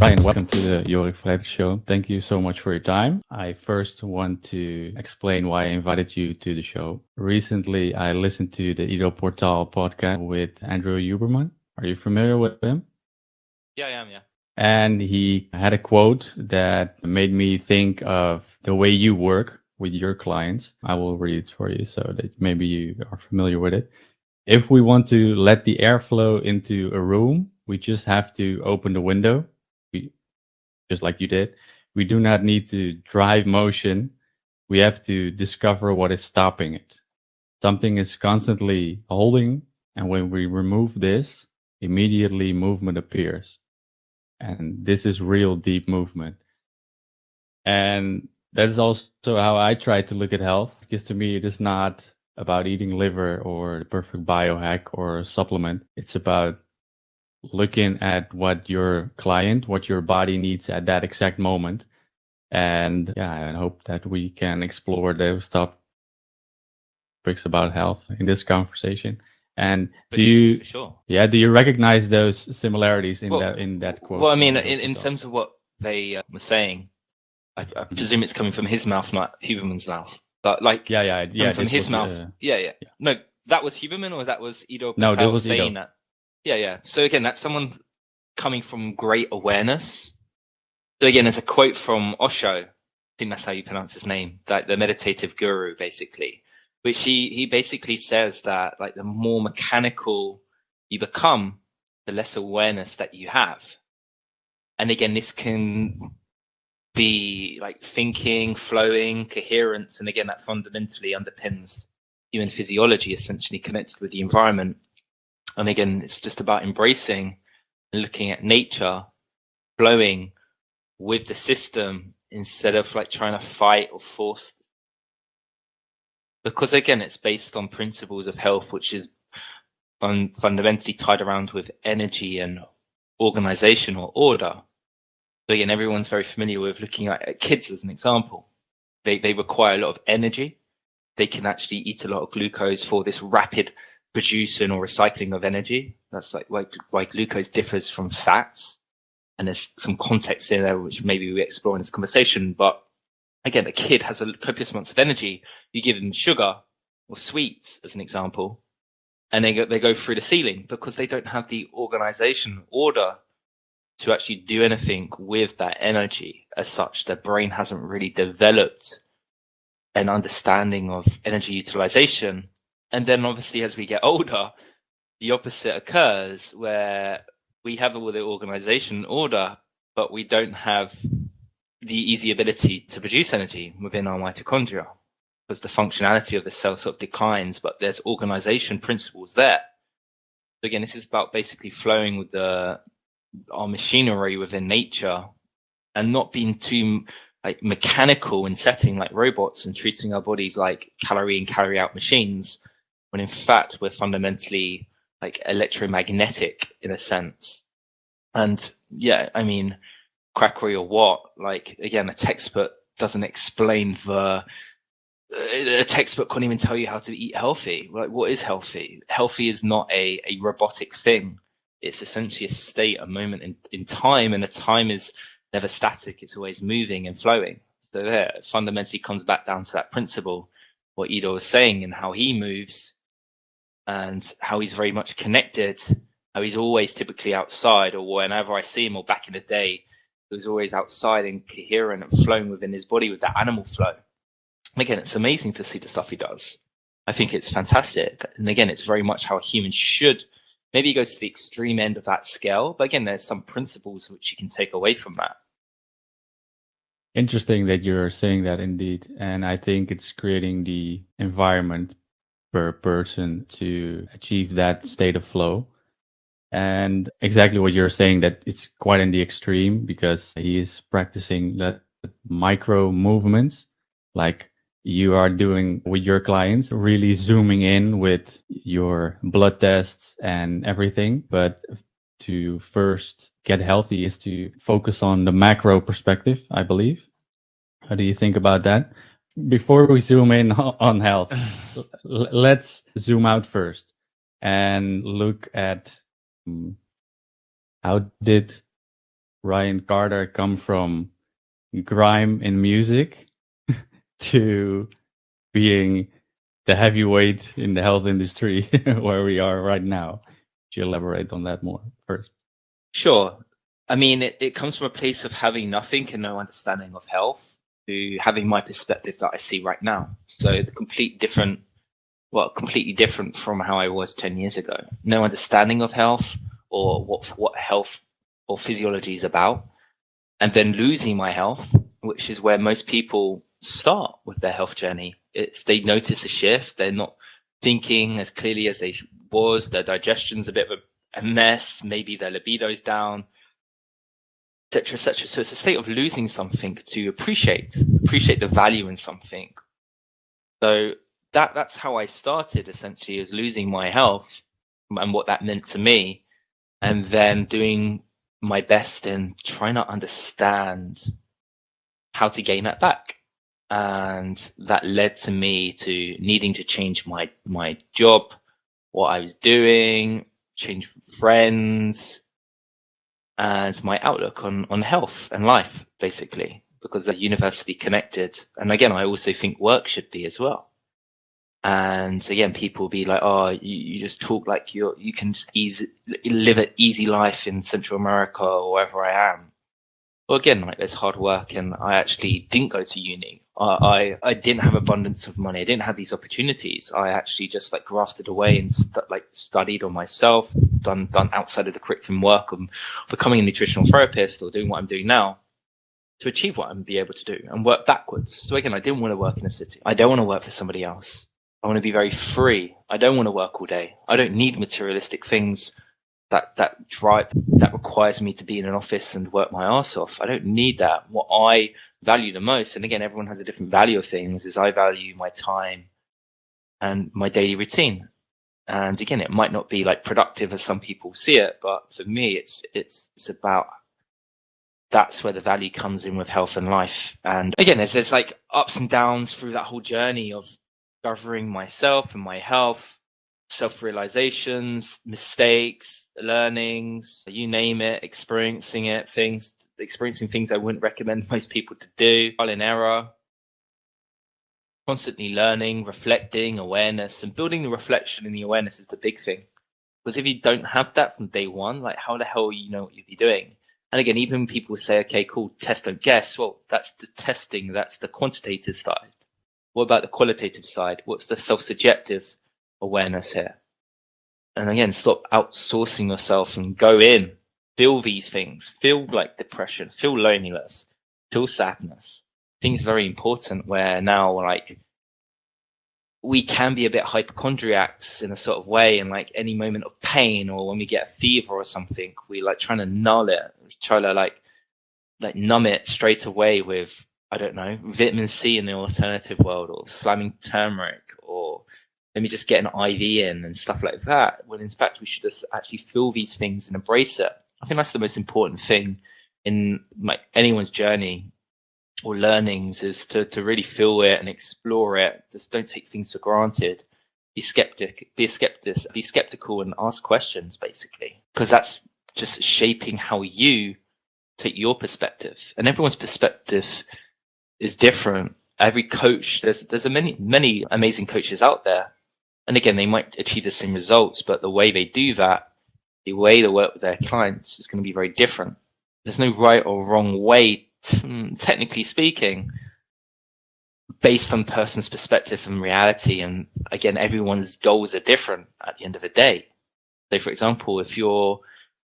Ryan, welcome to the Yorick Frijters Show. Thank you so much for your time. I first want to explain why I invited you to the show. Recently, I listened to the Ido Portal podcast with Andrew Huberman. Are you familiar with him? Yeah, I am, yeah. And he had a quote that made me think of the way you work with your clients. I will read it for you so that maybe you are familiar with it. If we want to let the air flow into a room, we just have to open the window. Just like you did. We do not need to drive motion. We have to discover what is stopping it. Something is constantly holding, and when we remove this, immediately movement appears. And this is real deep movement. And that is also how I try to look at health, because to me, it is not about eating liver or the perfect biohack or a supplement. It's about looking at what your client, what your body needs at that exact moment. And yeah, I hope that we can explore those topics about health in this conversation. And do you recognize those similarities in that quote? Well, I mean, in terms of what they were saying, I presume it's coming from his mouth, not Huberman's mouth. But like, from his mouth. Yeah. No, that was Huberman, or that was Ido Patel that was saying Ido. that? Yeah. So again, that's someone coming from great awareness. So again, there's a quote from Osho, I think that's how you pronounce his name, that the meditative guru, basically, which he basically says that like the more mechanical you become, the less awareness that you have. And again, this can be like thinking, flowing, coherence. And again, that fundamentally underpins human physiology, essentially connected with the environment. And again, it's just about embracing and looking at nature, flowing with the system instead of like trying to fight or force. Because again, it's based on principles of health, which is fundamentally tied around with energy and organizational order. So again, everyone's very familiar with looking at kids as an example. They require a lot of energy. They can actually eat a lot of glucose for this rapid producing or recycling of energy. That's like why glucose differs from fats. And there's some context in there which maybe we explore in this conversation. But again, a kid has a copious amounts of energy. You give them sugar or sweets as an example, and they go through the ceiling because they don't have the organization order to actually do anything with that energy. As such, their brain hasn't really developed an understanding of energy utilization. And then obviously as we get older, the opposite occurs where we have all the organization order, but we don't have the easy ability to produce energy within our mitochondria because the functionality of the cell sort of declines, but there's organization principles there. So again, this is about basically flowing with our machinery within nature and not being too like mechanical in setting like robots and treating our bodies like calorie in, carry out machines, when in fact we're fundamentally like electromagnetic in a sense. And yeah, I mean, quackery or what, like again, a textbook doesn't explain a textbook can't even tell you how to eat healthy. Like, what is healthy? Healthy is not a robotic thing. It's essentially a state, a moment in time, and the time is never static. It's always moving and flowing. So there, it fundamentally comes back down to that principle, what Ido was saying and how he moves and how he's very much connected, how he's always typically outside, or whenever I see him, or back in the day, he was always outside and coherent and flowing within his body with that animal flow. And again, it's amazing to see the stuff he does. I think it's fantastic. And again, it's very much how a human should. Maybe he goes to the extreme end of that scale, but again, there's some principles which you can take away from that. Interesting that you're saying that indeed. And I think it's creating the environment per person to achieve that state of flow. And exactly what you're saying, that it's quite in the extreme because he is practicing that micro movements like you are doing with your clients, really zooming in with your blood tests and everything. But to first get healthy is to focus on the macro perspective, I believe. How do you think about that? Before we zoom in on health, let's zoom out first and look at how did Ryan Carter come from grime in music to being the heavyweight in the health industry where we are right now? Could you elaborate on that more first? Sure. I mean, it comes from a place of having nothing and no understanding of health to having my perspective that I see right now. So completely different from how I was 10 years ago. No understanding of health or what health or physiology is about. And then losing my health, which is where most people start with their health journey. They notice a shift. They're not thinking as clearly as they was. Their digestion's a bit of a mess. Maybe their libido's down, etc., etc. So it's a state of losing something to appreciate the value in something. So that's how I started, essentially, is losing my health and what that meant to me, and then doing my best in trying to understand how to gain that back. And that led to me to needing to change my job, what I was doing, change friends, and my outlook on health and life, basically, because they're universally connected. And again, I also think work should be as well. And again, people will be like, oh, you just talk like you can just live an easy life in Central America or wherever I am. Well, again, like, there's hard work, and I actually didn't go to uni. I didn't have abundance of money. I didn't have these opportunities. I actually just like grafted away and studied on myself, done outside of the curriculum work of becoming a nutritional therapist or doing what I'm doing now to achieve what I'm be able to do and work backwards. So again, I didn't want to work in a city. I don't want to work for somebody else. I want to be very free. I don't want to work all day. I don't need materialistic things that requires me to be in an office and work my ass off. I don't need that. What I value the most, and again, everyone has a different value of things, is I value my time and my daily routine. And again, it might not be like productive as some people see it, but for me, it's about, that's where the value comes in with health and life. And again, there's like ups and downs through that whole journey of discovering myself and my health, self-realizations, mistakes, learnings, you name it, experiencing things I wouldn't recommend most people to do, trial and error, constantly learning, reflecting, awareness, and building the reflection and the awareness is the big thing. Because if you don't have that from day one, like, how the hell you know what you'd be doing? And again, even people say, okay, cool, test, don't guess. Well, that's the testing. That's the quantitative side. What about the qualitative side? What's the self-subjective awareness here? And again, stop outsourcing yourself and go in, feel these things, feel like depression, feel loneliness, feel sadness. I think it's very important where now, like, we can be a bit hypochondriacs in a sort of way, and like any moment of pain or when we get a fever or something, we like trying to null it, try to like numb it straight away with, I don't know, vitamin C in the alternative world, or slamming turmeric, or let me just get an IV in and stuff like that. When in fact, we should just actually feel these things and embrace it. I think that's the most important thing in like anyone's journey or learnings, is to really feel it and explore it. Just don't take things for granted. Be skeptical and ask questions, basically, because that's just shaping how you take your perspective. And everyone's perspective is different. Every coach, there's many amazing coaches out there. And again, they might achieve the same results, but the way they do that, the way they work with their clients is going to be very different. There's no right or wrong way, technically speaking, based on person's perspective and reality. And again, everyone's goals are different at the end of the day. So for example, if you're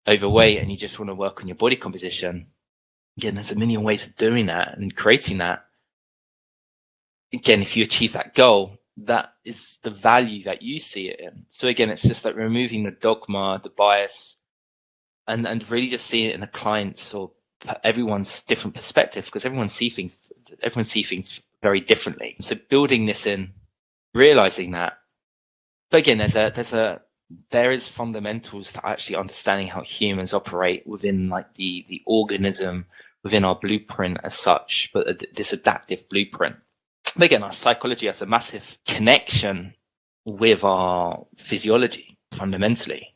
overweight and you just want to work on your body composition, again, there's a million ways of doing that and creating that. Again, if you achieve that goal, that is the value that you see it in. So again, it's just like removing the dogma, the bias, and really just seeing it in the client's or everyone's different perspective, because everyone sees things very differently. So building this in, realizing that. But again, there is fundamentals to actually understanding how humans operate within like the organism, within our blueprint as such, but this adaptive blueprint. But again, our psychology has a massive connection with our physiology, fundamentally.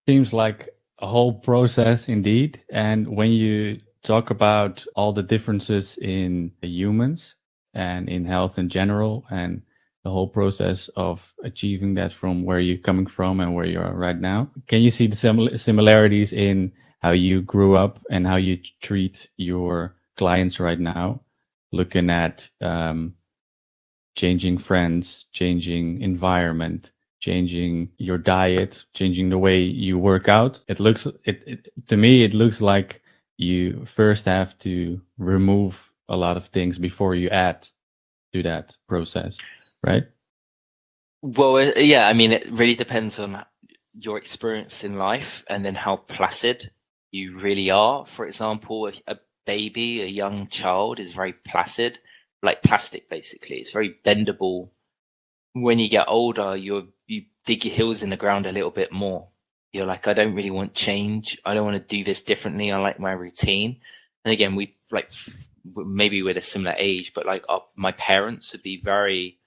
Seems like a whole process indeed. And when you talk about all the differences in humans and in health in general, and the whole process of achieving that from where you're coming from and where you are right now, can you see the similarities in how you grew up and how you treat your clients right now, looking at changing friends, changing environment, changing your diet, changing the way you work out? To me, it looks like you first have to remove a lot of things before you add to that process, right? Well, yeah, I mean, it really depends on your experience in life and then how placid you really are. For example, a baby, a young child is very placid, like plastic, basically. It's very bendable. When you get older, you dig your heels in the ground a little bit more. You're like, I don't really want change. I don't want to do this differently. I like my routine. And again, maybe we're a similar age, but like my parents would be very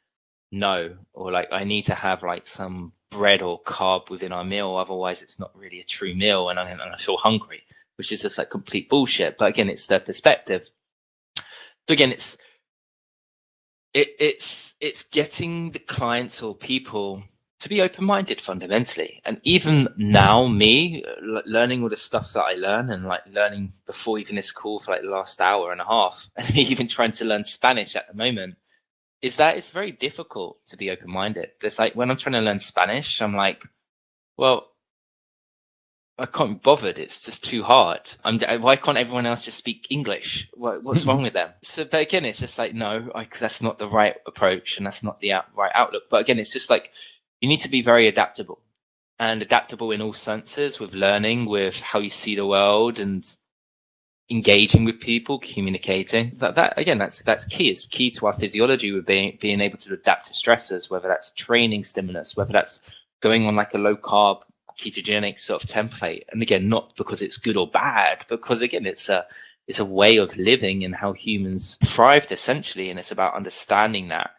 no, or like I need to have like some bread or carb within our meal, otherwise it's not really a true meal, and I feel hungry, which is just like complete bullshit. But again, it's their perspective. So again, it's getting the clients or people to be open-minded fundamentally. And even now, me learning all the stuff that I learn, and like learning before even this call for like the last hour and a half, and even trying to learn Spanish at the moment, is that it's very difficult to be open-minded. There's like, when I'm trying to learn Spanish, I'm like, well, I can't be bothered. It's just too hard. Why can't everyone else just speak English? What's wrong with them? So, but again, it's just like, no, that's not the right approach, and that's not the right outlook. But again, it's just like, you need to be very adaptable, and adaptable in all senses, with learning, with how you see the world, and engaging with people, communicating. That again, that's key. It's key to our physiology, with being able to adapt to stressors, whether that's training stimulus, whether that's going on like a low carb ketogenic sort of template. And again, not because it's good or bad, because again, it's a way of living and how humans thrived essentially. And it's about understanding that.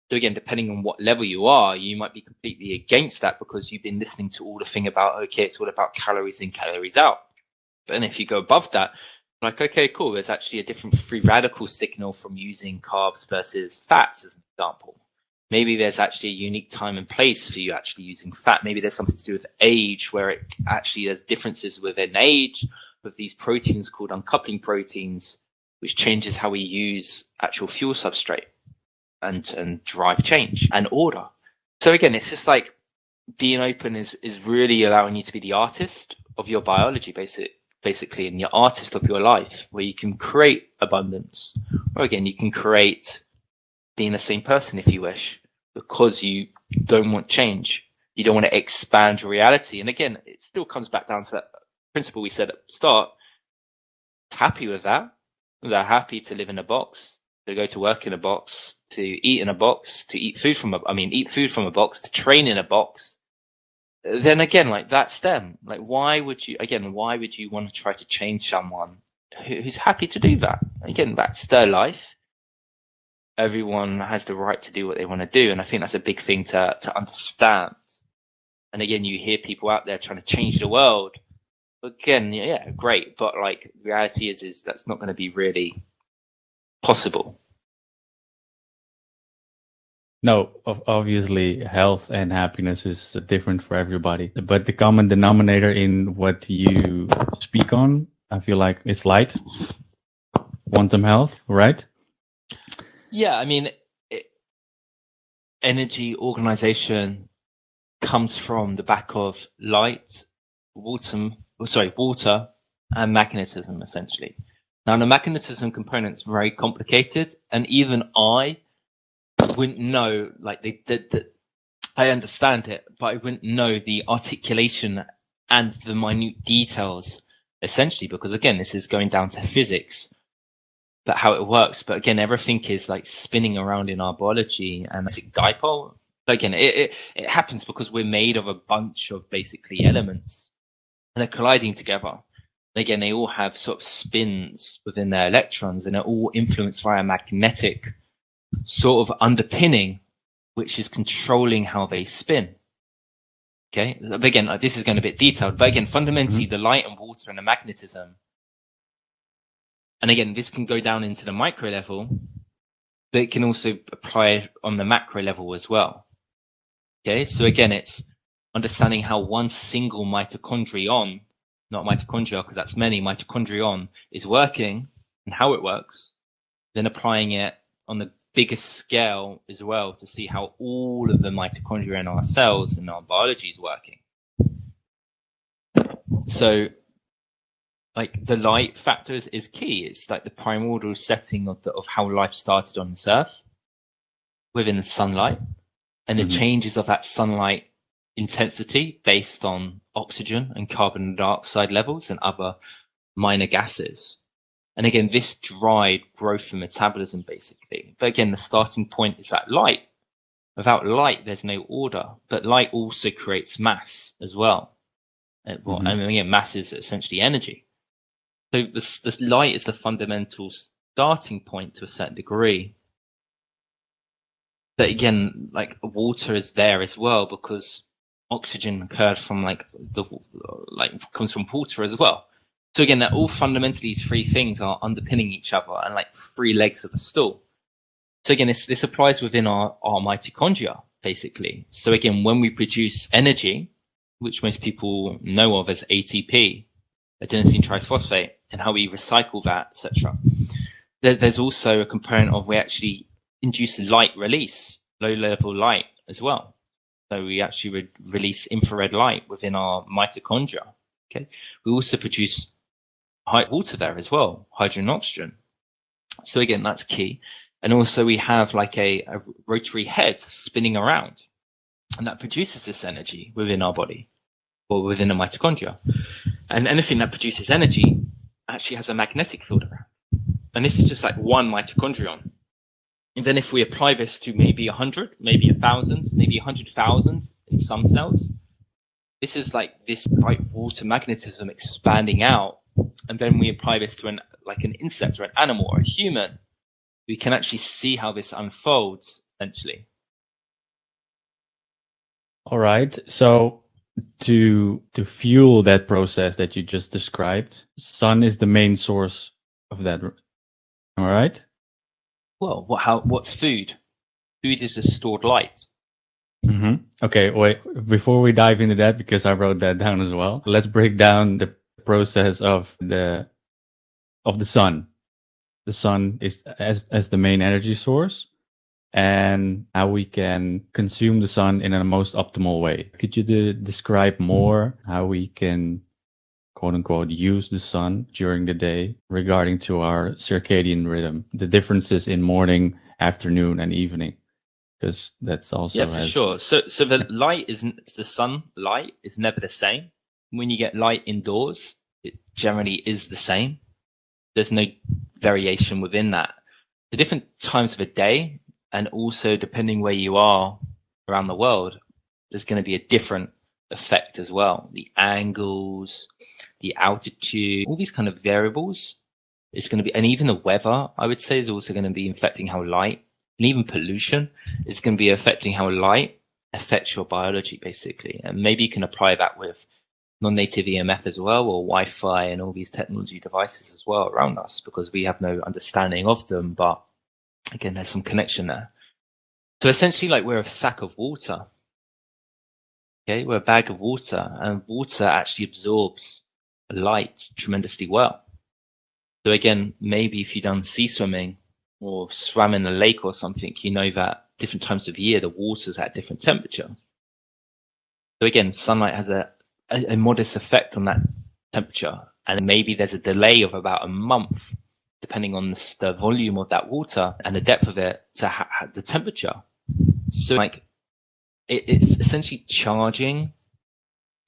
So again, depending on what level you are, you might be completely against that because you've been listening to all the thing about, okay, it's all about calories in, calories out. But then if you go above that, like, okay, cool, there's actually a different free radical signal from using carbs versus fats as an example. Maybe there's actually a unique time and place for you actually using fat. Maybe there's something to do with age, where it actually there's differences within age with these proteins called uncoupling proteins, which changes how we use actual fuel substrate and drive change and order. So again, it's just like being open is really allowing you to be the artist of your biology, basically, and your artist of your life, where you can create abundance, or again, you can create being the same person if you wish, because you don't want change. You don't want to expand your reality. And again, it still comes back down to that principle we said at the start. It's happy with that. They're happy to live in a box, to go to work in a box, to eat in a box, to eat food from a box, to train in a box. Then again, like, that's them. Like, why would you want to try to change someone who's happy to do that? Again, that's their life. Everyone has the right to do what they want to do. And I think that's a big thing to understand. And again, you hear people out there trying to change the world. Again, yeah, great. But like, reality is that's not going to be really possible. No, obviously health and happiness is different for everybody. But the common denominator in what you speak on, I feel like, is light. Quantum health, right? Yeah, I mean, energy organization comes from the back of light, water, and magnetism, essentially. Now, the magnetism component is very complicated, and even I wouldn't know, like, I understand it, but I wouldn't know the articulation and the minute details, essentially, because again, this is going down to physics, but how it works. But again, everything is like spinning around in our biology, and it's a dipole. But again, it happens because we're made of a bunch of basically elements, and they're colliding together. And again, they all have sort of spins within their electrons, and they're all influenced via magnetic sort of underpinning, which is controlling how they spin. Okay. But again, this is going a bit detailed, but again, fundamentally the light and water and the magnetism. And again, this can go down into the micro level, but it can also apply on the macro level as well. Okay. So again, it's understanding how one single mitochondrion, not mitochondria, because that's many, mitochondrion is working and how it works, then applying it on the biggest scale as well to see how all of the mitochondria in our cells and our biology is working. So like the light factor is key. It's like the primordial setting of how life started on this earth within the sunlight, and the changes of that sunlight intensity based on oxygen and carbon dioxide levels and other minor gases. And again, this drive growth and metabolism basically. But again, the starting point is that light. Without light, there's no order, but light also creates mass as well. And again, mass is essentially energy. So this light is the fundamental starting point to a certain degree. But again, like water is there as well because oxygen occurred from comes from water as well. So again, that all fundamentally three things are underpinning each other and like three legs of a stool. So again, this applies within our mitochondria basically. So again, when we produce energy, which most people know of as ATP, adenosine triphosphate, and how we recycle that, etc. There's also a component of we actually induce light release, low level light as well. So we actually release infrared light within our mitochondria. Okay. We also produce water there as well, hydrogen and oxygen. So again, that's key. And also we have like a rotary head spinning around, and that produces this energy within our body or within the mitochondria. And anything that produces energy actually has a magnetic field around. And this is just like one mitochondrion. And then if we apply this to maybe 100, maybe 1,000, maybe 100,000 in some cells, this is like this bright water magnetism expanding out. And then we apply this to an insect or an animal or a human. We can actually see how this unfolds essentially. All right. So to fuel that process that you just described, sun is the main source of that. All right. Well, what's food? Food is just stored light. Okay, wait, before we dive into that, because I wrote that down as well, let's break down the process of the sun. The sun is as the main energy source, and how we can consume the sun in a most optimal way. Could you describe more how we can, quote unquote, use the sun during the day regarding to our circadian rhythm, the differences in morning, afternoon, and evening? Because that's also for sure. So the sun light is never the same. When you get light indoors, it generally is the same. There's no variation within that. The different times of a day, and also depending where you are around the world, there's going to be a different effect as well. The angles, the altitude, all these kind of variables. It's going to be, and even the weather, I would say, is also going to be affecting how light, and even pollution is going to be affecting how light affects your biology, basically. And maybe you can apply that with non-native EMF as well, or Wi-Fi and all these technology devices as well around us, because we have no understanding of them. But again, there's some connection there. So essentially, like we're a sack of water. Okay, we're a bag of water, and water actually absorbs light tremendously well. So again, maybe if you've done sea swimming or swam in a lake or something, you know that different times of year, the water's at a different temperature. So again, sunlight has a modest effect on that temperature. And maybe there's a delay of about a month, depending on the volume of that water and the depth of it to the temperature. So like it's essentially charging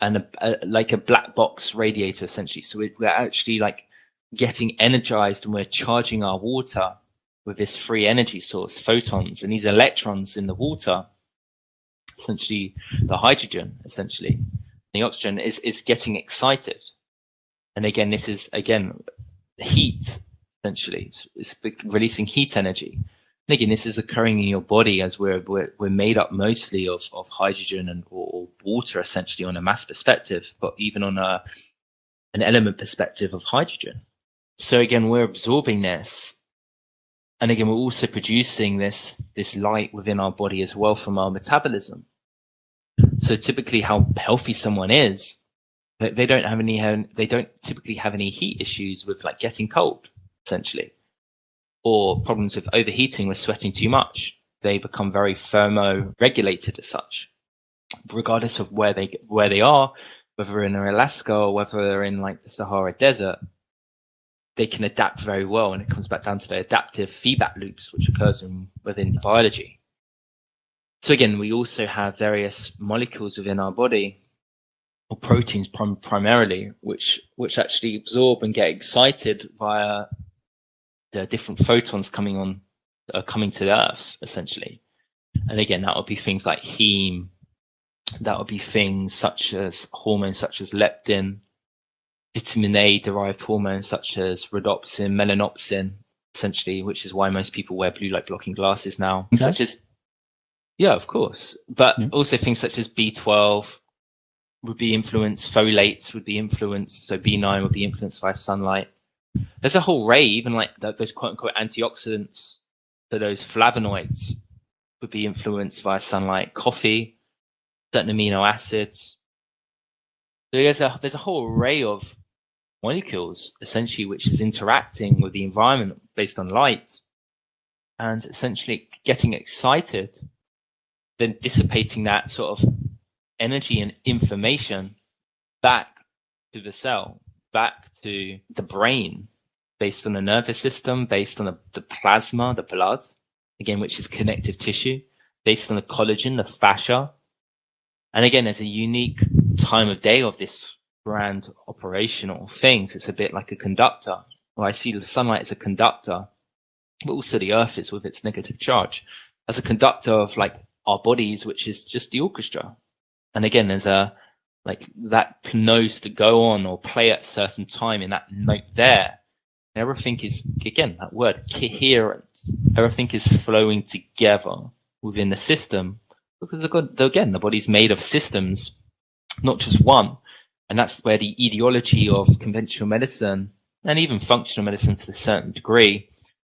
and like a black box radiator essentially. So we're actually like getting energized, and we're charging our water with this free energy source, photons, and these electrons in the water, essentially the hydrogen, essentially the oxygen is getting excited. And again, this is heat, essentially. It's releasing heat energy. And again, this is occurring in your body as we're made up mostly of hydrogen and or water, essentially, on a mass perspective, but even on an element perspective of hydrogen. So again, we're absorbing this. And again, we're also producing this light within our body as well from our metabolism. So typically how healthy someone is, they don't typically have any heat issues with like getting cold, essentially, or problems with overheating, with sweating too much. They become very thermo-regulated as such, regardless of where they are, whether they're in Alaska or whether they're in like the Sahara Desert. They can adapt very well, and it comes back down to the adaptive feedback loops, which occurs within biology. So again, we also have various molecules within our body, or proteins primarily, which actually absorb and get excited via the different photons coming to the Earth, essentially. And again, that would be things like heme. That would be things such as hormones such as leptin, vitamin A derived hormones such as rhodopsin, melanopsin, essentially, which is why most people wear blue light blocking glasses now. Okay. Such as, yeah, of course. But also things such as B12 would be influenced, folates would be influenced, so B9 would be influenced by sunlight. There's a whole array, even like those quote unquote antioxidants, so those flavonoids would be influenced by sunlight, coffee, certain amino acids. So there's a whole array of molecules, essentially, which is interacting with the environment based on light and essentially getting excited, then dissipating that sort of energy and information back to the cell, back to the brain, based on the nervous system, based on the plasma, the blood, again, which is connective tissue, based on the collagen, the fascia. And again, there's a unique time of day of this grand operational things. It's a bit like a conductor. Well, I see the sunlight as a conductor, but also the earth is with its negative charge as a conductor of like our bodies, which is just the orchestra. And again, there's like that knows to go on or play at a certain time in that note there. And everything is, again, that word, coherence. Everything is flowing together within the system because again, the body's made of systems, not just one. And that's where the ideology of conventional medicine and even functional medicine to a certain degree,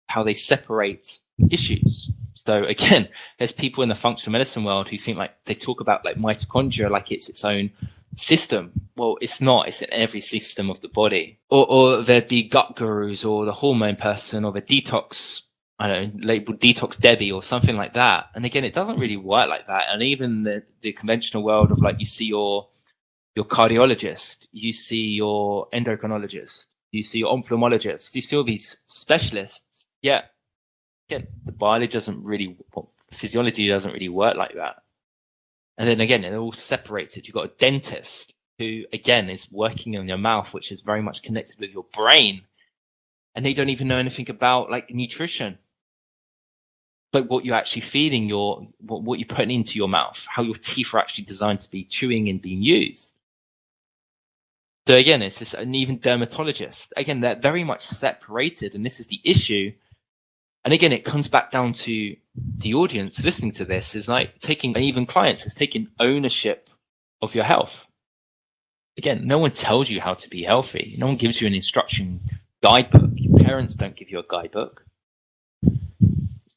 how they separate issues. So again, there's people in the functional medicine world who think like they talk about like mitochondria like it's its own system. Well, it's not. It's in every system of the body. Or there'd be gut gurus or the hormone person or the detox, I don't know, labeled detox Debbie or something like that. And again, it doesn't really work like that. And even the conventional world of like you see your cardiologist, you see your endocrinologist, you see your ophthalmologist, you see all these specialists. Yeah. Again, the biology physiology doesn't really work like that. And then again, they're all separated. You've got a dentist who, again, is working on your mouth, which is very much connected with your brain. And they don't even know anything about like nutrition, like what you're actually feeding what you're putting into your mouth, how your teeth are actually designed to be chewing and being used. So again, it's just an even dermatologist. Again, they're very much separated, and this is the issue. And again, it comes back down to the audience listening to this is like taking, and even clients, is taking ownership of your health. Again, no one tells you how to be healthy. No one gives you an instruction guidebook. Your parents don't give you a guidebook.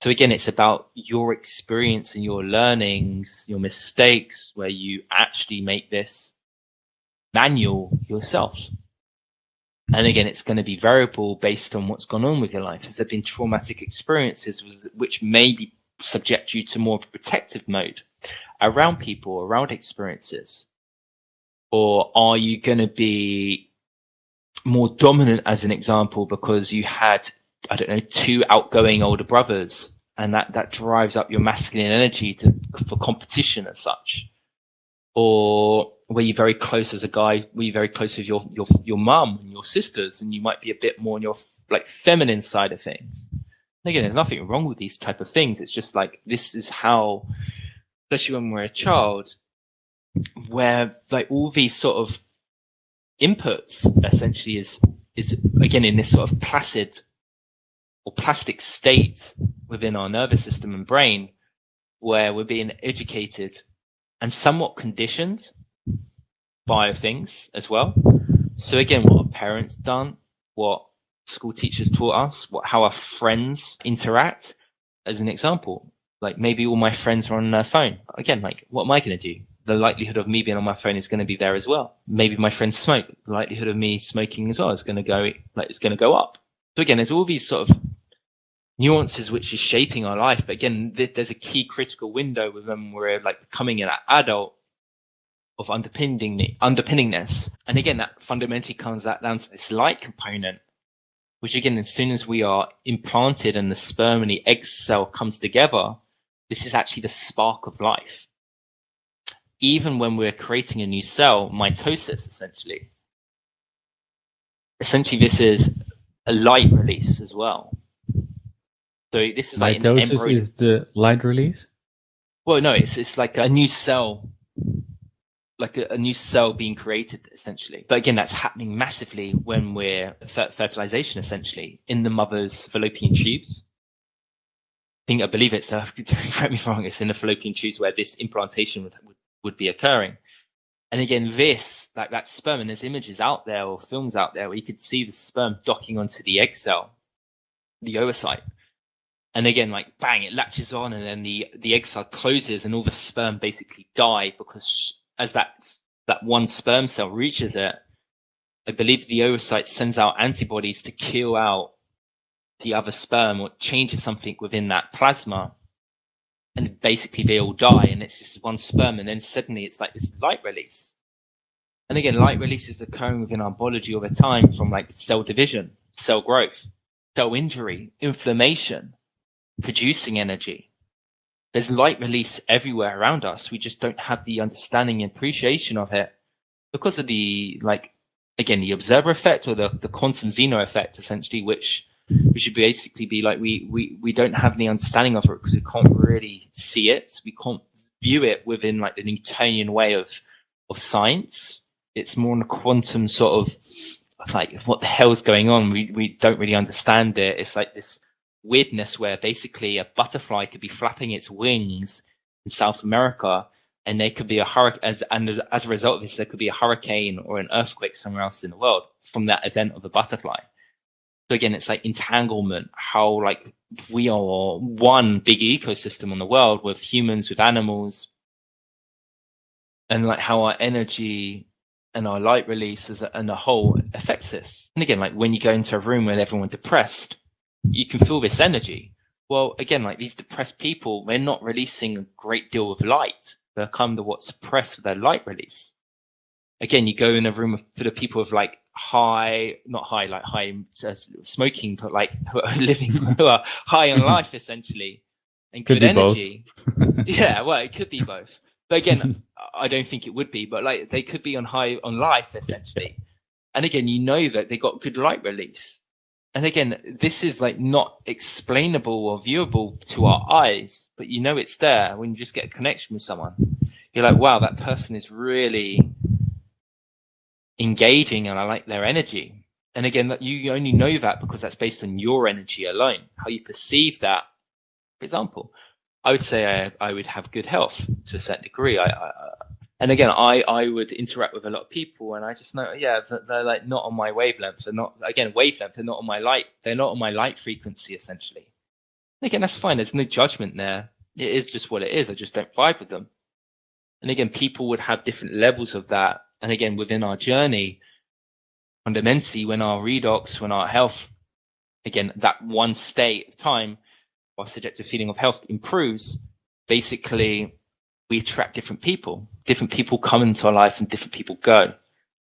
So again, it's about your experience and your learnings, your mistakes, where you actually make this manual yourself. And again, it's going to be variable based on what's gone on with your life. Has there been traumatic experiences which maybe subject you to more protective mode around people, around experiences? Or are you going to be more dominant, as an example, because you had, I don't know, 2 outgoing older brothers, and that drives up your masculine energy for competition as such? Or were you very close as a guy? Were you very close with your mum and your sisters, and you might be a bit more on your like feminine side of things? And again, there's nothing wrong with these type of things. It's just like, this is how, especially when we're a child, where like all these sort of inputs essentially is again in this sort of placid or plastic state within our nervous system and brain, where we're being educated and somewhat conditioned by things as well. So again, what our parents done, what school teachers taught us, how our friends interact. As an example, like maybe all my friends are on their phone. Again, like what am I going to do? The likelihood of me being on my phone is going to be there as well. Maybe my friends smoke. The likelihood of me smoking as well is going to go up. So again, there's all these sort of nuances which is shaping our life. But again, there's a key critical window with when we're like becoming an adult of underpinningness. And again, that fundamentally comes down to this light component, which again, as soon as we are implanted and the sperm and the egg cell comes together, this is actually the spark of life. Even when we're creating a new cell, mitosis, essentially, this is a light release as well. So this is like mitosis is the light release? Well, no, it's like a new cell, like a new cell being created, essentially. But again, that's happening massively when we're fertilization, essentially, in the mother's fallopian tubes. I believe it's, correct me if I'm wrong, it's in the fallopian tubes where this implantation would be occurring. And again, that sperm, and there's images out there or films out there where you could see the sperm docking onto the egg cell, the oocyte. And again, like bang, it latches on, and then the egg cell closes and all the sperm basically die, because as that one sperm cell reaches it, I believe the oocyte sends out antibodies to kill out the other sperm, or changes something within that plasma. And basically they all die, and it's just one sperm, and then suddenly it's like this light release. And again, light release is occurring within our biology over time, from like cell division, cell growth, cell injury, inflammation, producing energy. There's light release everywhere around us. We just don't have the understanding and appreciation of it because of the, like, again, the observer effect, or the quantum Zeno effect, essentially, which we should basically be like, we don't have any understanding of it because we can't really see it. We can't view it within like the Newtonian way of science. It's more in a quantum sort of like, what the hell is going on? We don't really understand it. It's like this weirdness where basically a butterfly could be flapping its wings in South America, and there could be a hurricane, as a result of this, there could be a hurricane or an earthquake somewhere else in the world from that event of a butterfly. So again, it's like entanglement, how like we are one big ecosystem on the world with humans, with animals, and like how our energy and our light release and the whole affects this. And again, like when you go into a room with everyone depressed, you can feel this energy. Well, again, like these depressed people, they're not releasing a great deal of light. They're kind of what suppressed with their light release. Again, you go in a room full of people with like smoking, but like who are high on life, essentially, and good energy. Yeah, well, it could be both. But again, I don't think it would be, but like they could be on high on life, essentially. And again, you know that they got good light release. And again, this is like not explainable or viewable to our eyes, but you know it's there when you just get a connection with someone. You're like, wow, that person is really engaging and I like their energy. And again, you only know that because that's based on your energy alone, how you perceive that. For example, I would say I would have good health to a certain degree. And again, I would interact with a lot of people, and I just know, yeah, they're like not on my wavelength. They're not, again, wavelength. They're not on my light. They're not on my light frequency, essentially. And again, that's fine. There's no judgment there. It is just what it is. I just don't vibe with them. And again, people would have different levels of that. And again, within our journey, fundamentally, when our redox, when our health, again, that one state of time, our subjective feeling of health improves, basically, we attract different people. Different people come into our life and different people go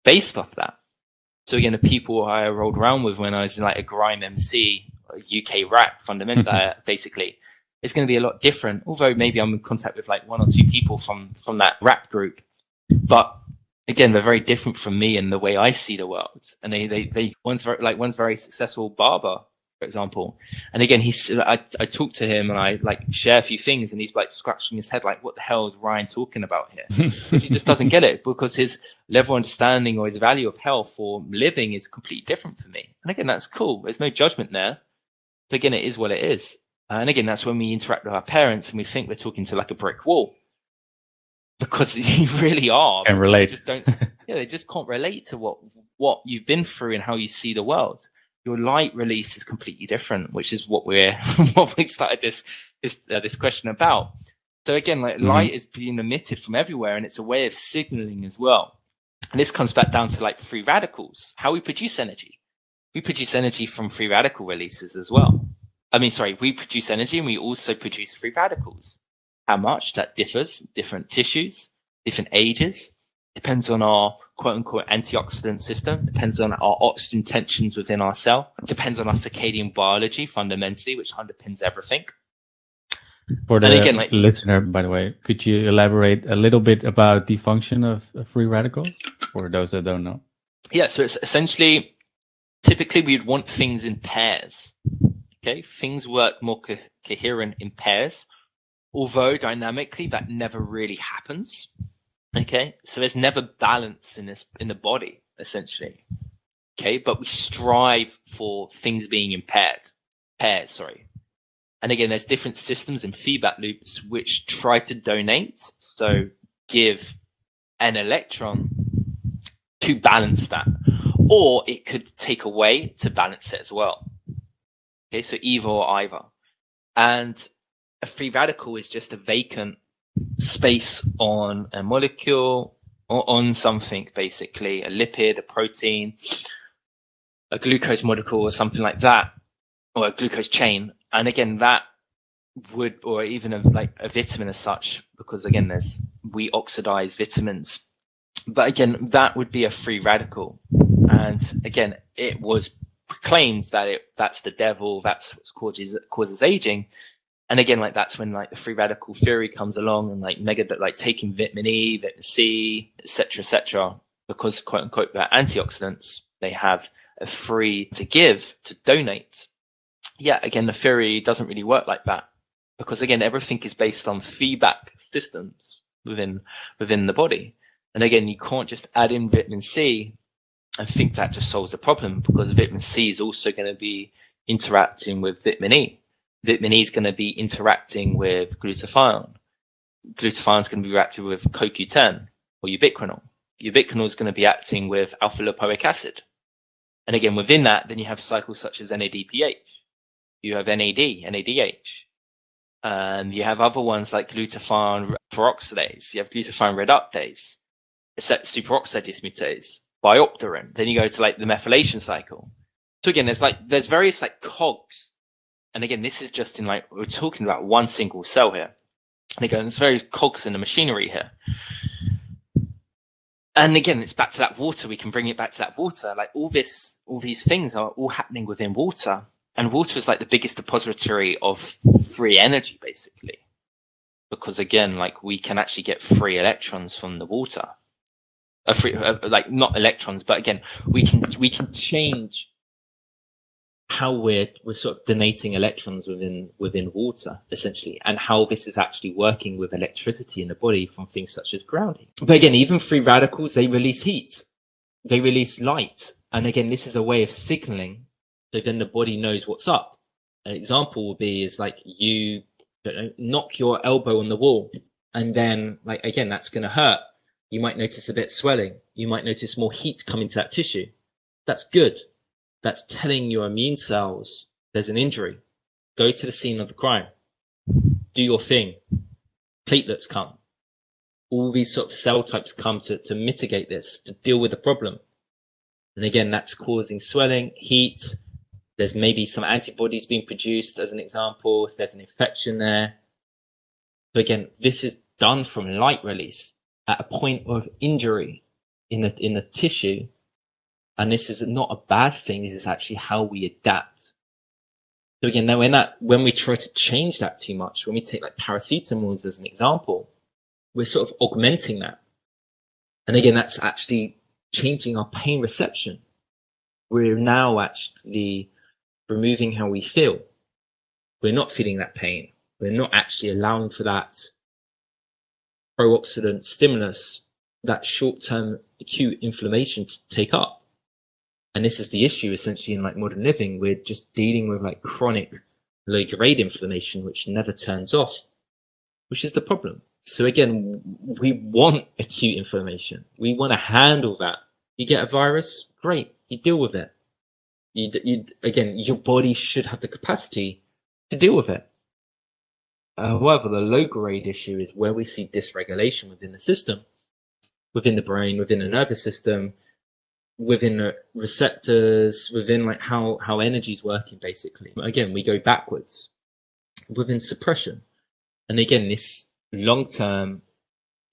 based off that. So again, the people I rolled around with when I was like a grime MC, a UK rap fundamental, basically, it's going to be a lot different. Although maybe I'm in contact with like one or two people from that rap group, but again, they're very different from me and the way I see the world. And one's very successful barber, for example. And again, I talked to him and I like share a few things, and he's like scratching his head like, what the hell is Ryan talking about here? Because he just doesn't get it, because his level of understanding or his value of health or living is completely different for me. And again, that's cool. There's no judgment there. But again, it is what it is. And again, that's when we interact with our parents and we think we're talking to like a brick wall. Because you really are. Can relate. They just can't relate to what you've been through and how you see the world. Your light release is completely different, which is what we started this question about. So again, like light is being emitted from everywhere, and it's a way of signaling as well. And this comes back down to like free radicals, how we produce energy. We produce energy from free radical releases as well. We produce energy and we also produce free radicals. How much? That differs, different tissues, different ages, depends on our quote unquote antioxidant system, depends on our oxygen tensions within our cell, depends on our circadian biology fundamentally, which underpins everything. For the listener, by the way, could you elaborate a little bit about the function of free radicals for those that don't know? Yeah, so it's essentially, typically we'd want things in pairs. Okay, things work more coherent in pairs, although dynamically that never really happens. Okay, so there's never balance in the body, essentially. Okay, but we strive for things being in pairs. And again, there's different systems and feedback loops which try to donate, so give an electron to balance that, or it could take away to balance it as well. Okay, so either or either. And a free radical is just a vacant space on a molecule or on something, basically, a lipid, a protein, a glucose molecule or something like that, or a glucose chain. And again, that would, or even a vitamin as such, because again, we oxidize vitamins. But again, that would be a free radical. And again, it was claimed that that's the devil, that's what causes aging. And again, that's when the free radical theory comes along and taking vitamin E, vitamin C, etc., because quote unquote they're antioxidants, they have a free to give, to donate. Yeah, again, the theory doesn't really work like that, because again, everything is based on feedback systems within the body. And again, you can't just add in vitamin C and think that just solves the problem, because vitamin C is also going to be interacting with vitamin E. Vitamin E is going to be interacting with glutathione. Glutathione is going to be reacting with CoQ10 or ubiquinol. Ubiquinol is going to be acting with alpha lipoic acid. And again, within that, then you have cycles such as NADPH. You have NADH. You have other ones like glutathione peroxidase. You have glutathione reductase, superoxide dismutase, biopterin. Then you go to the methylation cycle. So again, there's various cogs. And again, this is just we're talking about one single cell here. And again, there's very cogs in the machinery here. And again, it's back to that water. We can bring it back to that water. All these things are all happening within water. And water is the biggest depository of free energy, basically. Because again, we can actually get free electrons from the water. Not electrons, but again, we can change how we're sort of donating electrons within water, essentially, and how this is actually working with electricity in the body from things such as grounding. But again, even free radicals, they release heat, they release light. And again, this is a way of signaling, so then the body knows what's up. An example would be you knock your elbow on the wall, and then again, that's going to hurt. You might notice a bit of swelling. You might notice more heat coming to that tissue. That's good. That's telling your immune cells there's an injury. Go to the scene of the crime. Do your thing. Platelets come. All these sort of cell types come to mitigate this, to deal with the problem. And again, that's causing swelling, heat. There's maybe some antibodies being produced, as an example, if there's an infection there. So again, this is done from light release at a point of injury in the tissue. And this is not a bad thing. This is actually how we adapt. So again, when we try to change that too much, when we take paracetamol as an example, we're sort of augmenting that. And again, that's actually changing our pain reception. We're now actually removing how we feel. We're not feeling that pain. We're not actually allowing for that pro-oxidant stimulus, that short-term acute inflammation to take up. And this is the issue essentially in like modern living. We're just dealing with like chronic low grade inflammation, which never turns off, which is the problem. So again, we want acute inflammation. We want to handle that. You get a virus, great, you deal with it. Again, your body should have the capacity to deal with it. However, the low grade issue is where we see dysregulation within the system, within the brain, within the nervous system, within the receptors, within like how energy is working, basically. Again, we go backwards within suppression. And again, this long term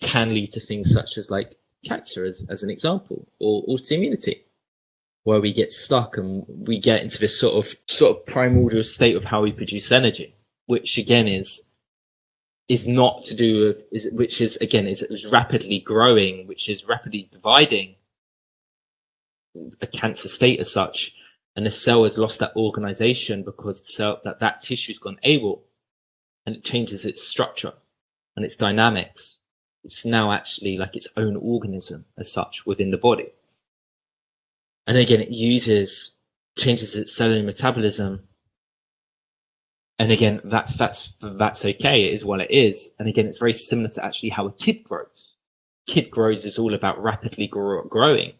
can lead to things such as like cancer as an example, or autoimmunity, where we get stuck and we get into this sort of primordial state of how we produce energy, which again is not to do with, is rapidly growing, which is rapidly dividing a cancer state as such. And the cell has lost that organization because the cell, that tissue's gone AWOL, and it changes its structure and its dynamics. It's now actually like its own organism as such within the body. And again, it changes its cellular metabolism. And again, that's okay. It is what it is. And again, it's very similar to actually how a kid grows. Kid grows is all about rapidly growing.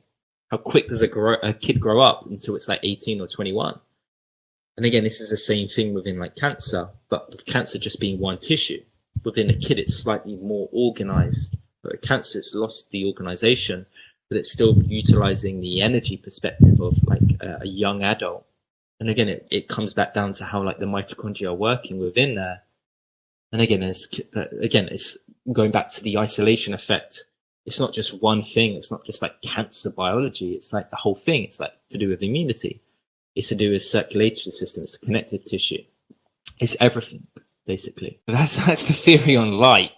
How quick does a kid grow up until it's like 18 or 21? And again, this is the same thing within like cancer, but with cancer just being one tissue. Within a kid, it's slightly more organized. But cancer, it's lost the organization, but it's still utilizing the energy perspective of like a young adult. And again, it comes back down to how like the mitochondria are working within there. And again, it's going back to the isolation effect. It's not just one thing. It's not just like cancer biology. It's like the whole thing. It's like to do with immunity. It's to do with circulatory system. It's the connective tissue. It's everything, basically. But that's the theory on light.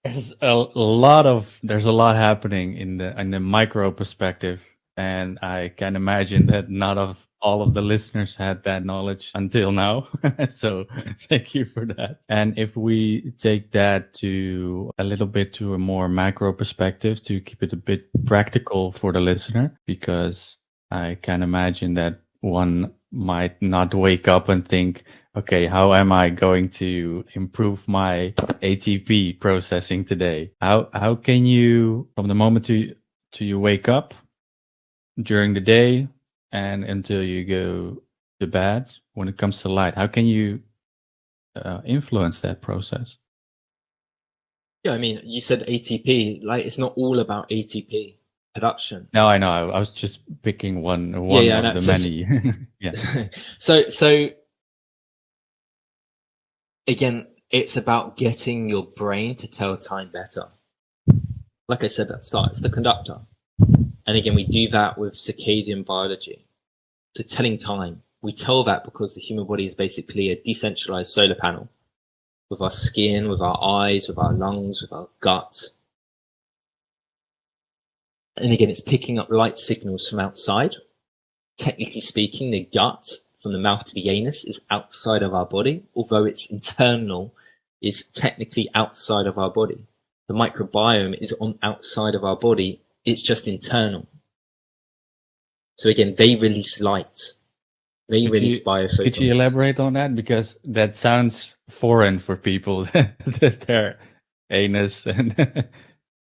There's a lot happening in the micro perspective, and I can imagine that not all of the listeners had that knowledge until now. So thank you for that. And if we take that to a more macro perspective to keep it a bit practical for the listener, because I can imagine that one might not wake up and think, okay, how am I going to improve my ATP processing today? How can you, from the moment you wake up, during the day, and until you go to bed, when it comes to light, how can you influence that process? Yeah, I mean, you said ATP. Like, it's not all about ATP production. No, I know. I was just picking one of the many. Yeah. So again, it's about getting your brain to tell time better. Like I said at the start, it's the conductor. And again, we do that with circadian biology. So telling time, we tell that because the human body is basically a decentralized solar panel with our skin, with our eyes, with our lungs, with our gut. And again, it's picking up light signals from outside. Technically speaking, the gut from the mouth to the anus is outside of our body, although it's internal, is technically outside of our body. The microbiome is on outside of our body. It's just internal. So again, they release light. They release biophotons. Could you elaborate on that? Because that sounds foreign for people, that their anus and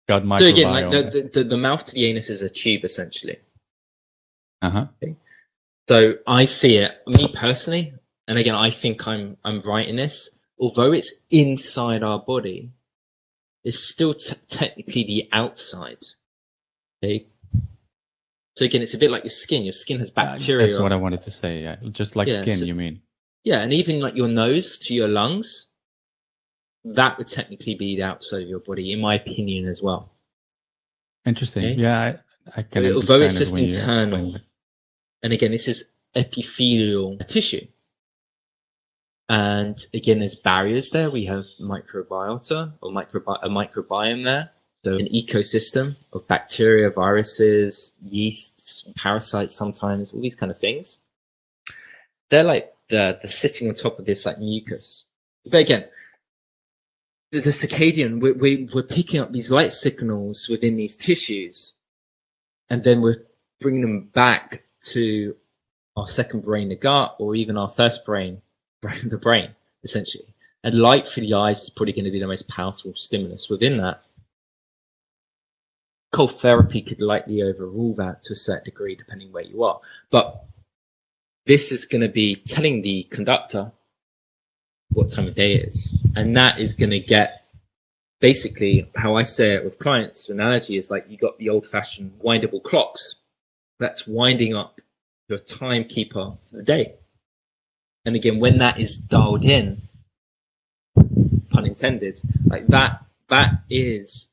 gut microbiome. So again, like the mouth to the anus is a tube, essentially. Uh-huh. Okay. So I see it, me personally, and again, I think I'm right in this. Although it's inside our body, it's still technically the outside. Okay. So again, it's a bit like your skin. Your skin has bacteria. That's what I wanted to say. Yeah, just like skin, you mean? Yeah, and even like your nose to your lungs, that would technically be the outside of your body, in my opinion, as well. Interesting. Okay? Yeah, I can. Although it's just internal, and again, this is epithelial tissue. And again, there's barriers there. We have microbiota or a microbiome there. So an ecosystem of bacteria, viruses, yeasts, parasites sometimes, all these kind of things. They're like they're sitting on top of this like mucus. But again, the circadian, we're picking up these light signals within these tissues. And then we're bring them back to our second brain, the gut, or even our first brain, the brain, essentially. And light through the eyes is probably going to be the most powerful stimulus within that. Cold therapy could likely overrule that to a certain degree, depending where you are. But this is going to be telling the conductor what time of day it is. And that is going to get, basically, how I say it with clients, the analogy is like you got the old-fashioned windable clocks. That's winding up your timekeeper for the day. And again, when that is dialed in, pun intended, like that is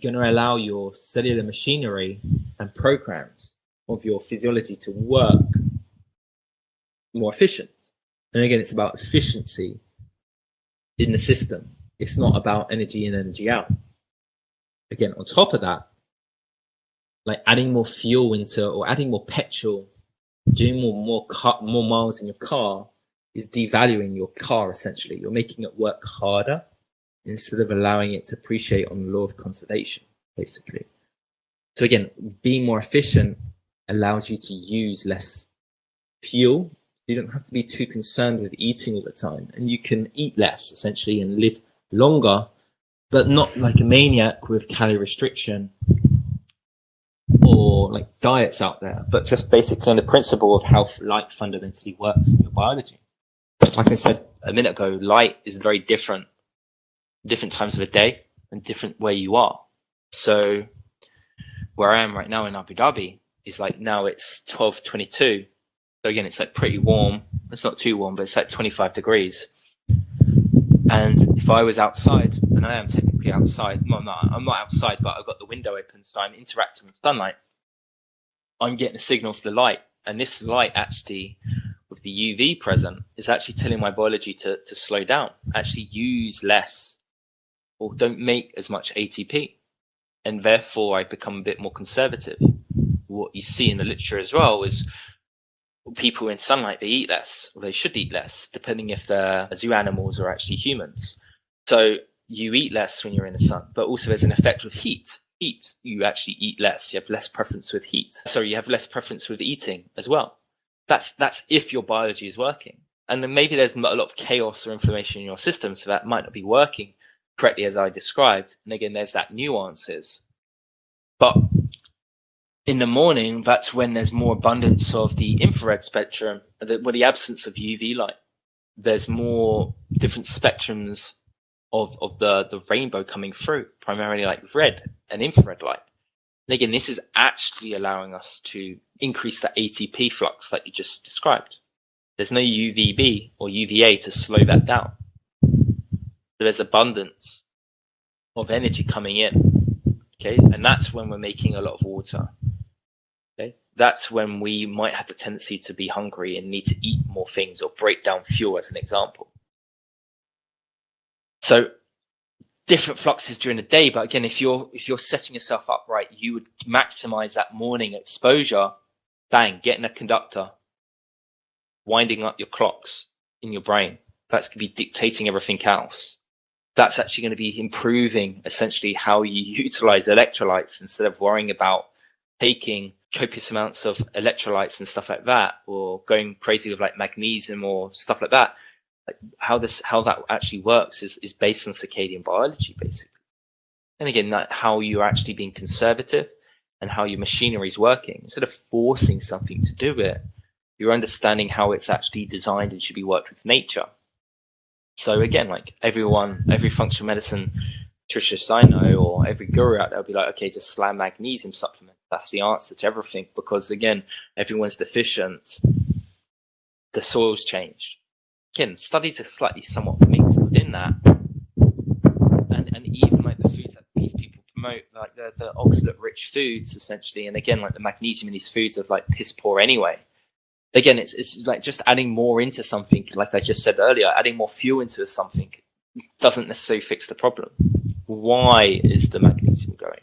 going to allow your cellular machinery and programs of your physiology to work more efficient. And again, it's about efficiency in the system. It's not about energy in, energy out. Again, on top of that, like adding more fuel into, or adding more petrol, doing more miles in your car is devaluing your car, essentially. You're making it work harder instead of allowing it to appreciate on the law of conservation, basically. So again, being more efficient allows you to use less fuel. You don't have to be too concerned with eating all the time, and you can eat less, essentially, and live longer, but not like a maniac with calorie restriction or like diets out there, but just basically on the principle of how light fundamentally works in your biology. Like I said a minute ago, light is very different times of the day and different where you are. So where I am right now in Abu Dhabi is like, now it's 12:22. So again, it's like pretty warm. It's not too warm, but it's like 25 degrees. And if I was outside, and I am technically outside, well, I'm not outside, but I've got the window open, so I'm interacting with sunlight. I'm getting a signal for the light. And this light actually, with the UV present, is actually telling my biology to slow down, actually use less, or don't make as much ATP. And therefore, I become a bit more conservative. What you see in the literature as well is people in sunlight, they eat less, or they should eat less, depending if they're zoo animals or actually humans. So you eat less when you're in the sun, but also there's an effect with heat. You actually eat less. You have less preference with heat. So you have less preference with eating as well. That's if your biology is working. And then maybe there's a lot of chaos or inflammation in your system, so that might not be working correctly as I described. And again, there's that nuances. But in the morning, that's when there's more abundance of the infrared spectrum, the absence of UV light. There's more different spectrums of the rainbow coming through, primarily like red and infrared light. And again, this is actually allowing us to increase that ATP flux like you just described. There's no UVB or UVA to slow that down. There's abundance of energy coming in. Okay, and that's when we're making a lot of water. Okay, that's when we might have the tendency to be hungry and need to eat more things or break down fuel, as an example. So different fluxes during the day, but again, if you're setting yourself up right, you would maximize that morning exposure. Bang, getting a conductor, winding up your clocks in your brain. That's going to be dictating everything else. That's actually going to be improving essentially how you utilize electrolytes, instead of worrying about taking copious amounts of electrolytes and stuff like that, or going crazy with like magnesium or stuff like that. Like how that actually works is based on circadian biology, basically. And again, that how you're actually being conservative and how your machinery is working. Instead of forcing something to do it, you're understanding how it's actually designed and should be worked with nature. So again, like every functional medicine nutritionist I know, or every guru out there will be like, okay, just slam magnesium supplement. That's the answer to everything, because again, everyone's deficient. The soil's changed. Again, studies are slightly somewhat mixed within that. And even like the foods that these people promote, like the oxalate-rich foods, essentially, and again, like the magnesium in these foods are like piss poor anyway. Again, it's like just adding more into something, like I just said earlier, adding more fuel into something doesn't necessarily fix the problem. Why is the magnesium going?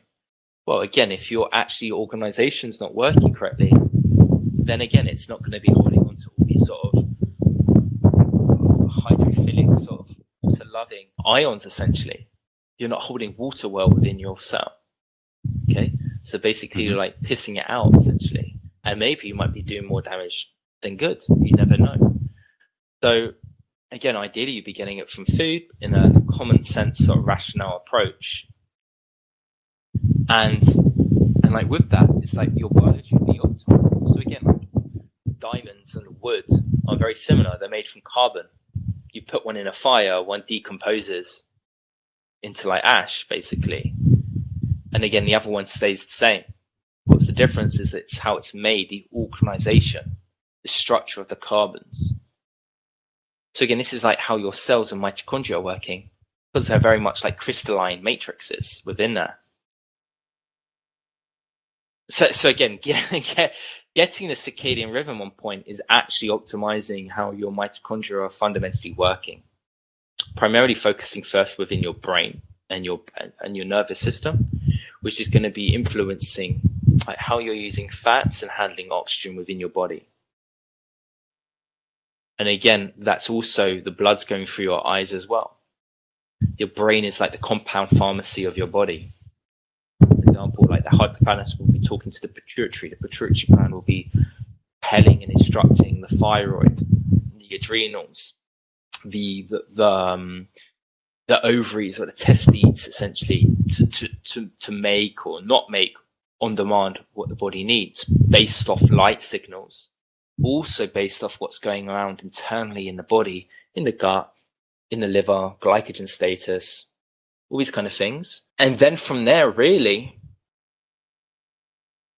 Well, again, if your organization's not working correctly, then again, it's not going to be holding on to all these sort of hydrophilic, sort of water-loving ions, essentially. You're not holding water well within your cell. Okay? So basically, you're like pissing it out, essentially. And maybe you might be doing more damage than good. You never know. So again, ideally you'd be getting it from food in a common sense sort of rationale approach. And like with that, it's like your biology will be optimal. So again, like diamonds and wood are very similar. They're made from carbon. You put one in a fire, one decomposes into like ash, basically. And again, the other one stays the same. What's the difference is it's how it's made, the organization, the structure of the carbons. So again, this is like how your cells and mitochondria are working, because they're very much like crystalline matrices within there. So again, getting the circadian rhythm on point is actually optimizing how your mitochondria are fundamentally working, primarily focusing first within your brain and your nervous system, which is going to be influencing like how you're using fats and handling oxygen within your body. And again, that's also the blood's going through your eyes as well. Your brain is like the compound pharmacy of your body. For example, like the hypothalamus will be talking to the pituitary gland will be telling and instructing the thyroid, the adrenals, the ovaries or the testes, essentially, to make or not make on demand what the body needs based off light signals, also based off what's going around internally in the body, in the gut, in the liver, glycogen status, all these kind of things. And then from there, really,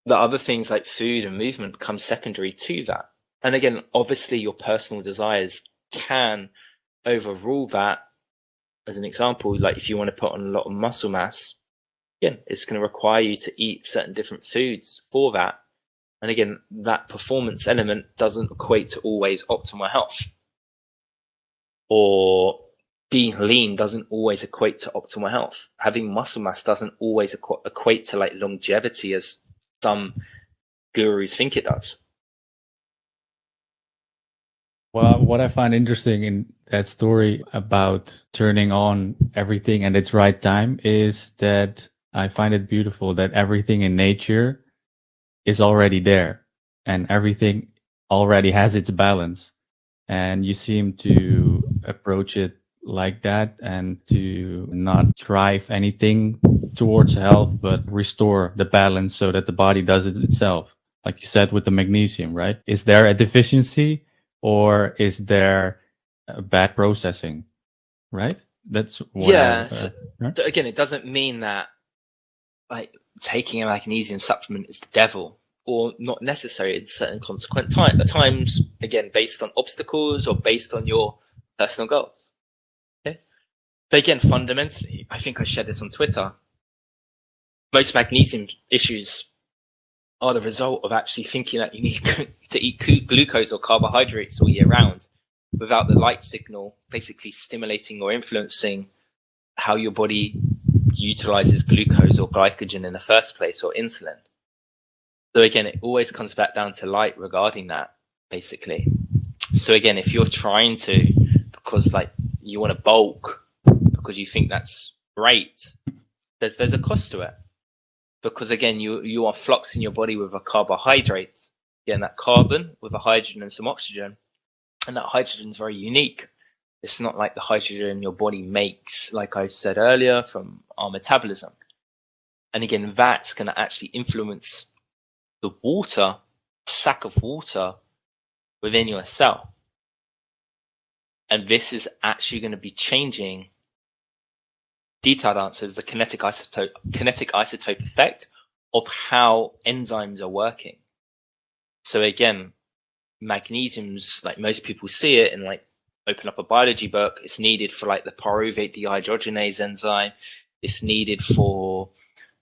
the other things like food and movement come secondary to that. And again, obviously your personal desires can overrule that. As an example, like if you want to put on a lot of muscle mass, again, it's going to require you to eat certain different foods for that. And again, that performance element doesn't equate to always optimal health. Or being lean doesn't always equate to optimal health. Having muscle mass doesn't always equate to like longevity as some gurus think it does. Well, what I find interesting in that story about turning on everything at its right time is that I find it beautiful that everything in nature is already there and everything already has its balance. And you seem to approach it like that and to not drive anything towards health, but restore the balance so that the body does it itself. Like you said with the magnesium, right? Is there a deficiency or is there a bad processing, right? That's what right? Again, it doesn't mean that like taking a magnesium supplement is the devil, or not necessary in certain consequent times, again, based on obstacles or based on your personal goals. Okay. But again, fundamentally, I think I shared this on Twitter. Most magnesium issues are the result of actually thinking that you need to eat glucose or carbohydrates all year round without the light signal basically stimulating or influencing how your body utilizes glucose or glycogen in the first place, or insulin. So again, it always comes back down to light regarding that, basically. So again, if you're trying to, because like you want to bulk because you think that's great, there's a cost to it. Because again, you are fluxing your body with a carbohydrate, again, that carbon with a hydrogen and some oxygen. And that hydrogen is very unique. It's not like the hydrogen your body makes, like I said earlier, from our metabolism. And again, that's going to actually influence the water, sac of water within your cell. And this is actually going to be changing, detailed answers, the kinetic isotope effect of how enzymes are working. So again, magnesium's, like most people see it and like open up a biology book, it's needed for like the pyruvate dehydrogenase enzyme. It's needed for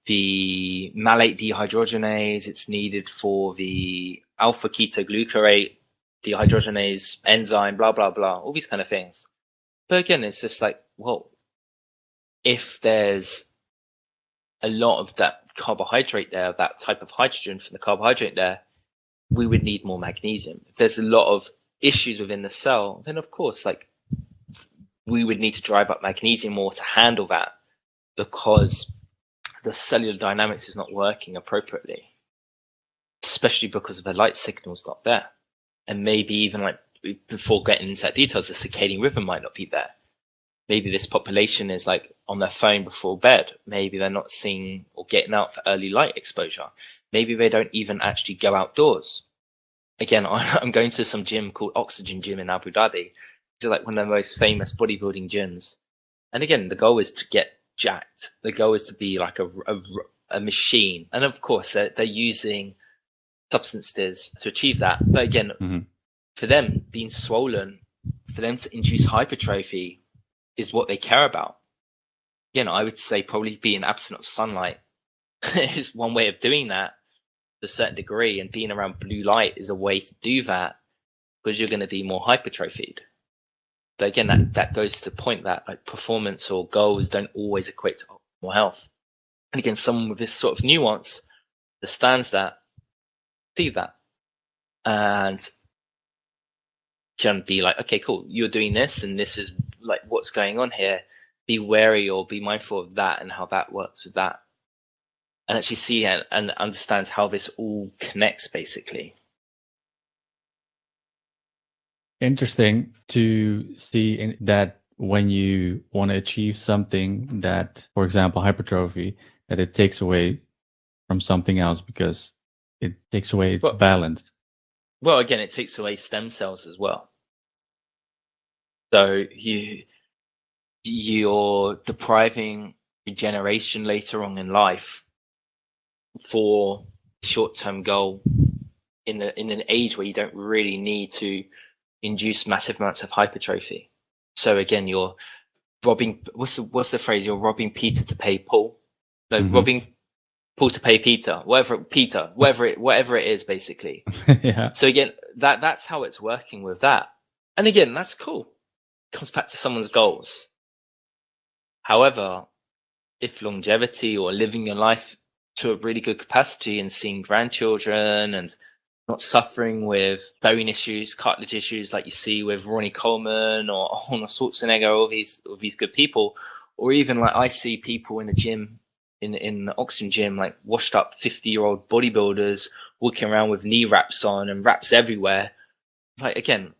the malate dehydrogenase. It's needed for the alpha ketoglucarate dehydrogenase enzyme, blah, blah, blah, all these kind of things. But again, it's just like, well, if there's a lot of that carbohydrate there, that type of hydrogen from the carbohydrate there, we would need more magnesium. If there's a lot of issues within the cell, then of course, like, we would need to drive up magnesium more to handle that, because the cellular dynamics is not working appropriately. especially because of the light signal's not there. And maybe even like before getting into that details, the circadian rhythm might not be there. Maybe this population is like on their phone before bed. Maybe they're not seeing or getting out for early light exposure. Maybe they don't even actually go outdoors. Again, I'm going to some gym called Oxygen Gym in Abu Dhabi. It's like one of the most famous bodybuilding gyms. And again, the goal is to get jacked. The goal is to be like a machine. And of course, they're using substances to achieve that. But again, for them, being swollen, for them to induce hypertrophy is what they care about. Again, I would say probably being absent of sunlight is one way of doing that to a certain degree, and being around blue light is a way to do that because you're going to be more hypertrophied. But again, that goes to the point that like performance or goals don't always equate to optimal health. And again, someone with this sort of nuance understands that, see that, and can be like, okay, cool, you're doing this and this is like what's going on here. Be wary or be mindful of that and how that works with that. And actually see and understands how this all connects, basically. Interesting to see that when you want to achieve something that, for example, hypertrophy, that it takes away from something else because it takes away its balance. Well, again, it takes away stem cells as well. So you're depriving regeneration later on in life for short-term goal in an age where you don't really need to induce massive amounts of hypertrophy. So again, you're robbing, what's the phrase? You're robbing Peter to pay Paul. No, robbing Paul to pay Peter, whatever it is, basically. Yeah. So again, that's how it's working with that. And again, that's cool. It comes back to someone's goals. However, if longevity or living your life to a really good capacity and seeing grandchildren and not suffering with bone issues, cartilage issues like you see with Ronnie Coleman or Arnold Schwarzenegger, all these good people, or even like I see people in the gym, in the Oxygen Gym, like washed up 50-year-old bodybuilders walking around with knee wraps on and wraps everywhere. Like again,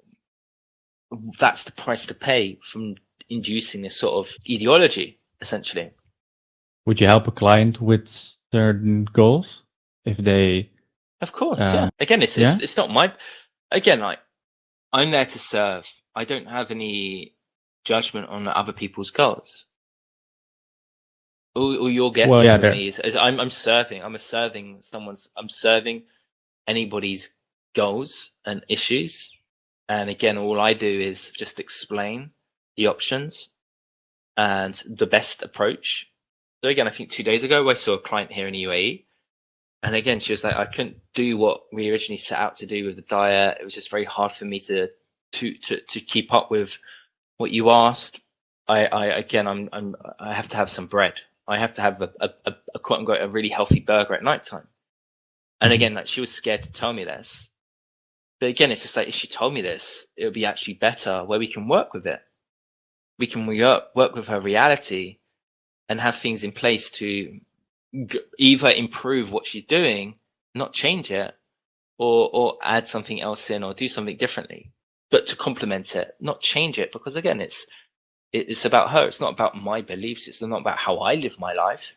that's the price to pay from inducing this sort of ideology, essentially. Would you help a client with certain goals if they? Of course, yeah. Again, it's not my. Again, I'm there to serve. I don't have any judgment on other people's goals. All you're getting from me is I'm serving. I'm serving anybody's goals and issues. And again, all I do is just explain the options and the best approach. So again, I think 2 days ago, I saw a client here in UAE. And again, she was like, I couldn't do what we originally set out to do with the diet. It was just very hard for me to keep up with what you asked. I have to have some bread. I have to have a quote unquote a really healthy burger at nighttime. And again, like she was scared to tell me this. But again, it's just like if she told me this, it would be actually better where we can work with it. We can work with her reality and have things in place to either improve what she's doing, not change it, or add something else in or do something differently, but to complement it, not change it. Because again, it's about her. It's not about my beliefs. It's not about how I live my life.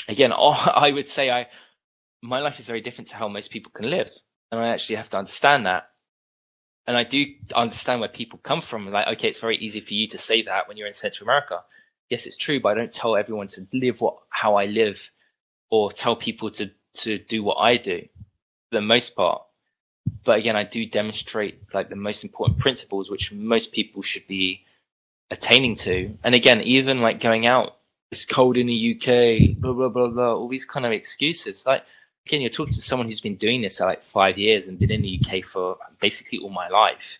Again, I would say my life is very different to how most people can live. And I actually have to understand that. And I do understand where people come from. Like, okay, it's very easy for you to say that when you're in Central America. Yes, it's true, but I don't tell everyone to live how I live or tell people to do what I do for the most part. But again, I do demonstrate like the most important principles, which most people should be attaining to. And again, even like going out, it's cold in the UK, blah, blah, blah, blah, all these kind of excuses. Like, again, you're talking to someone who's been doing this for like 5 years and been in the UK for basically all my life,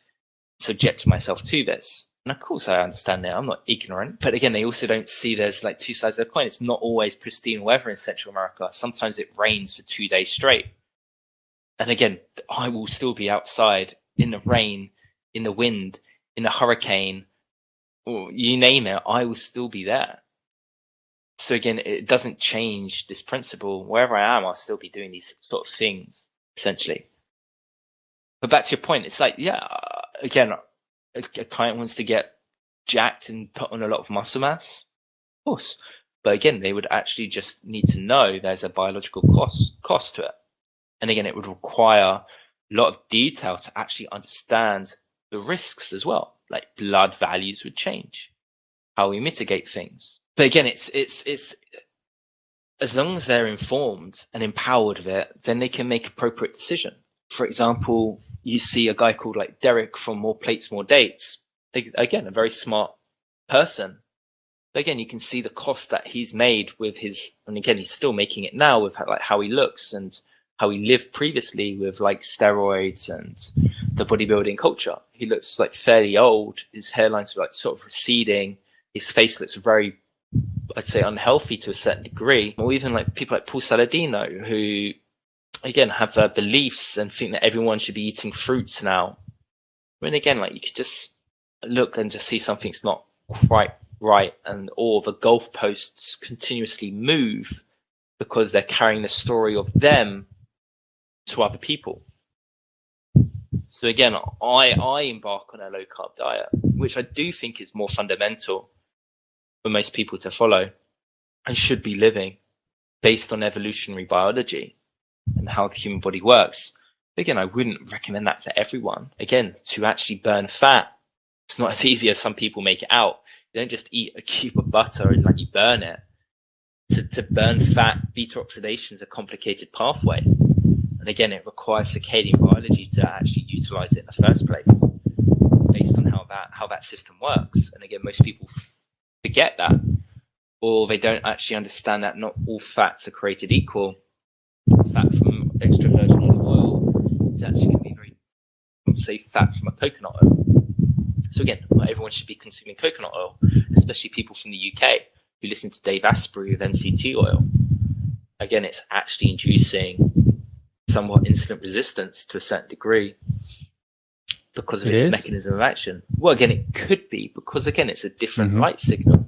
subject myself to this. And of course I understand that. I'm not ignorant. But again, they also don't see there's like two sides of the coin. It's not always pristine weather in Central America. Sometimes it rains for 2 days straight. And again, I will still be outside in the rain, in the wind, in a hurricane, or you name it, I will still be there. So again, it doesn't change this principle. Wherever I am, I'll still be doing these sort of things, essentially. But back to your point, it's like, yeah, again, a client wants to get jacked and put on a lot of muscle mass, of course. But again, they would actually just need to know there's a biological cost to it. And again, it would require a lot of detail to actually understand the risks as well. Like blood values would change, how we mitigate things. But again, it's as long as they're informed and empowered with it, then they can make appropriate decision. For example, you see a guy called like Derek from More Plates, More Dates. Again, a very smart person. But again, you can see the cost that he's made with his, and again, he's still making it now with like how he looks and how he lived previously with like steroids and the bodybuilding culture. He looks like fairly old. His hairline's like sort of receding. His face looks very, I'd say, unhealthy to a certain degree. Or even like people like Paul Saladino, who again have their beliefs and think that everyone should be eating fruits now. I mean, again, like you could just look and just see something's not quite right, and or the goalposts continuously move because they're carrying the story of them to other people. So again, I embark on a low carb diet, which I do think is more fundamental for most people to follow and should be living based on evolutionary biology and how the human body works. But again, I wouldn't recommend that for everyone. Again, to actually burn fat, it's not as easy as some people make it out. You don't just eat a cube of butter and like you burn it. To burn fat, beta oxidation is a complicated pathway. And again, it requires circadian biology to actually utilize it in the first place based on how that system works. And again, most people forget that, or they don't actually understand that not all fats are created equal. Fat from extra virgin olive oil is actually going to be very unsafe fat from a coconut oil. So again, not everyone should be consuming coconut oil, especially people from the UK who listen to Dave Asprey with MCT oil. Again, it's actually inducing somewhat insulin resistance to a certain degree because of its mechanism of action. Well, again, it could be because, again, it's a different light signal.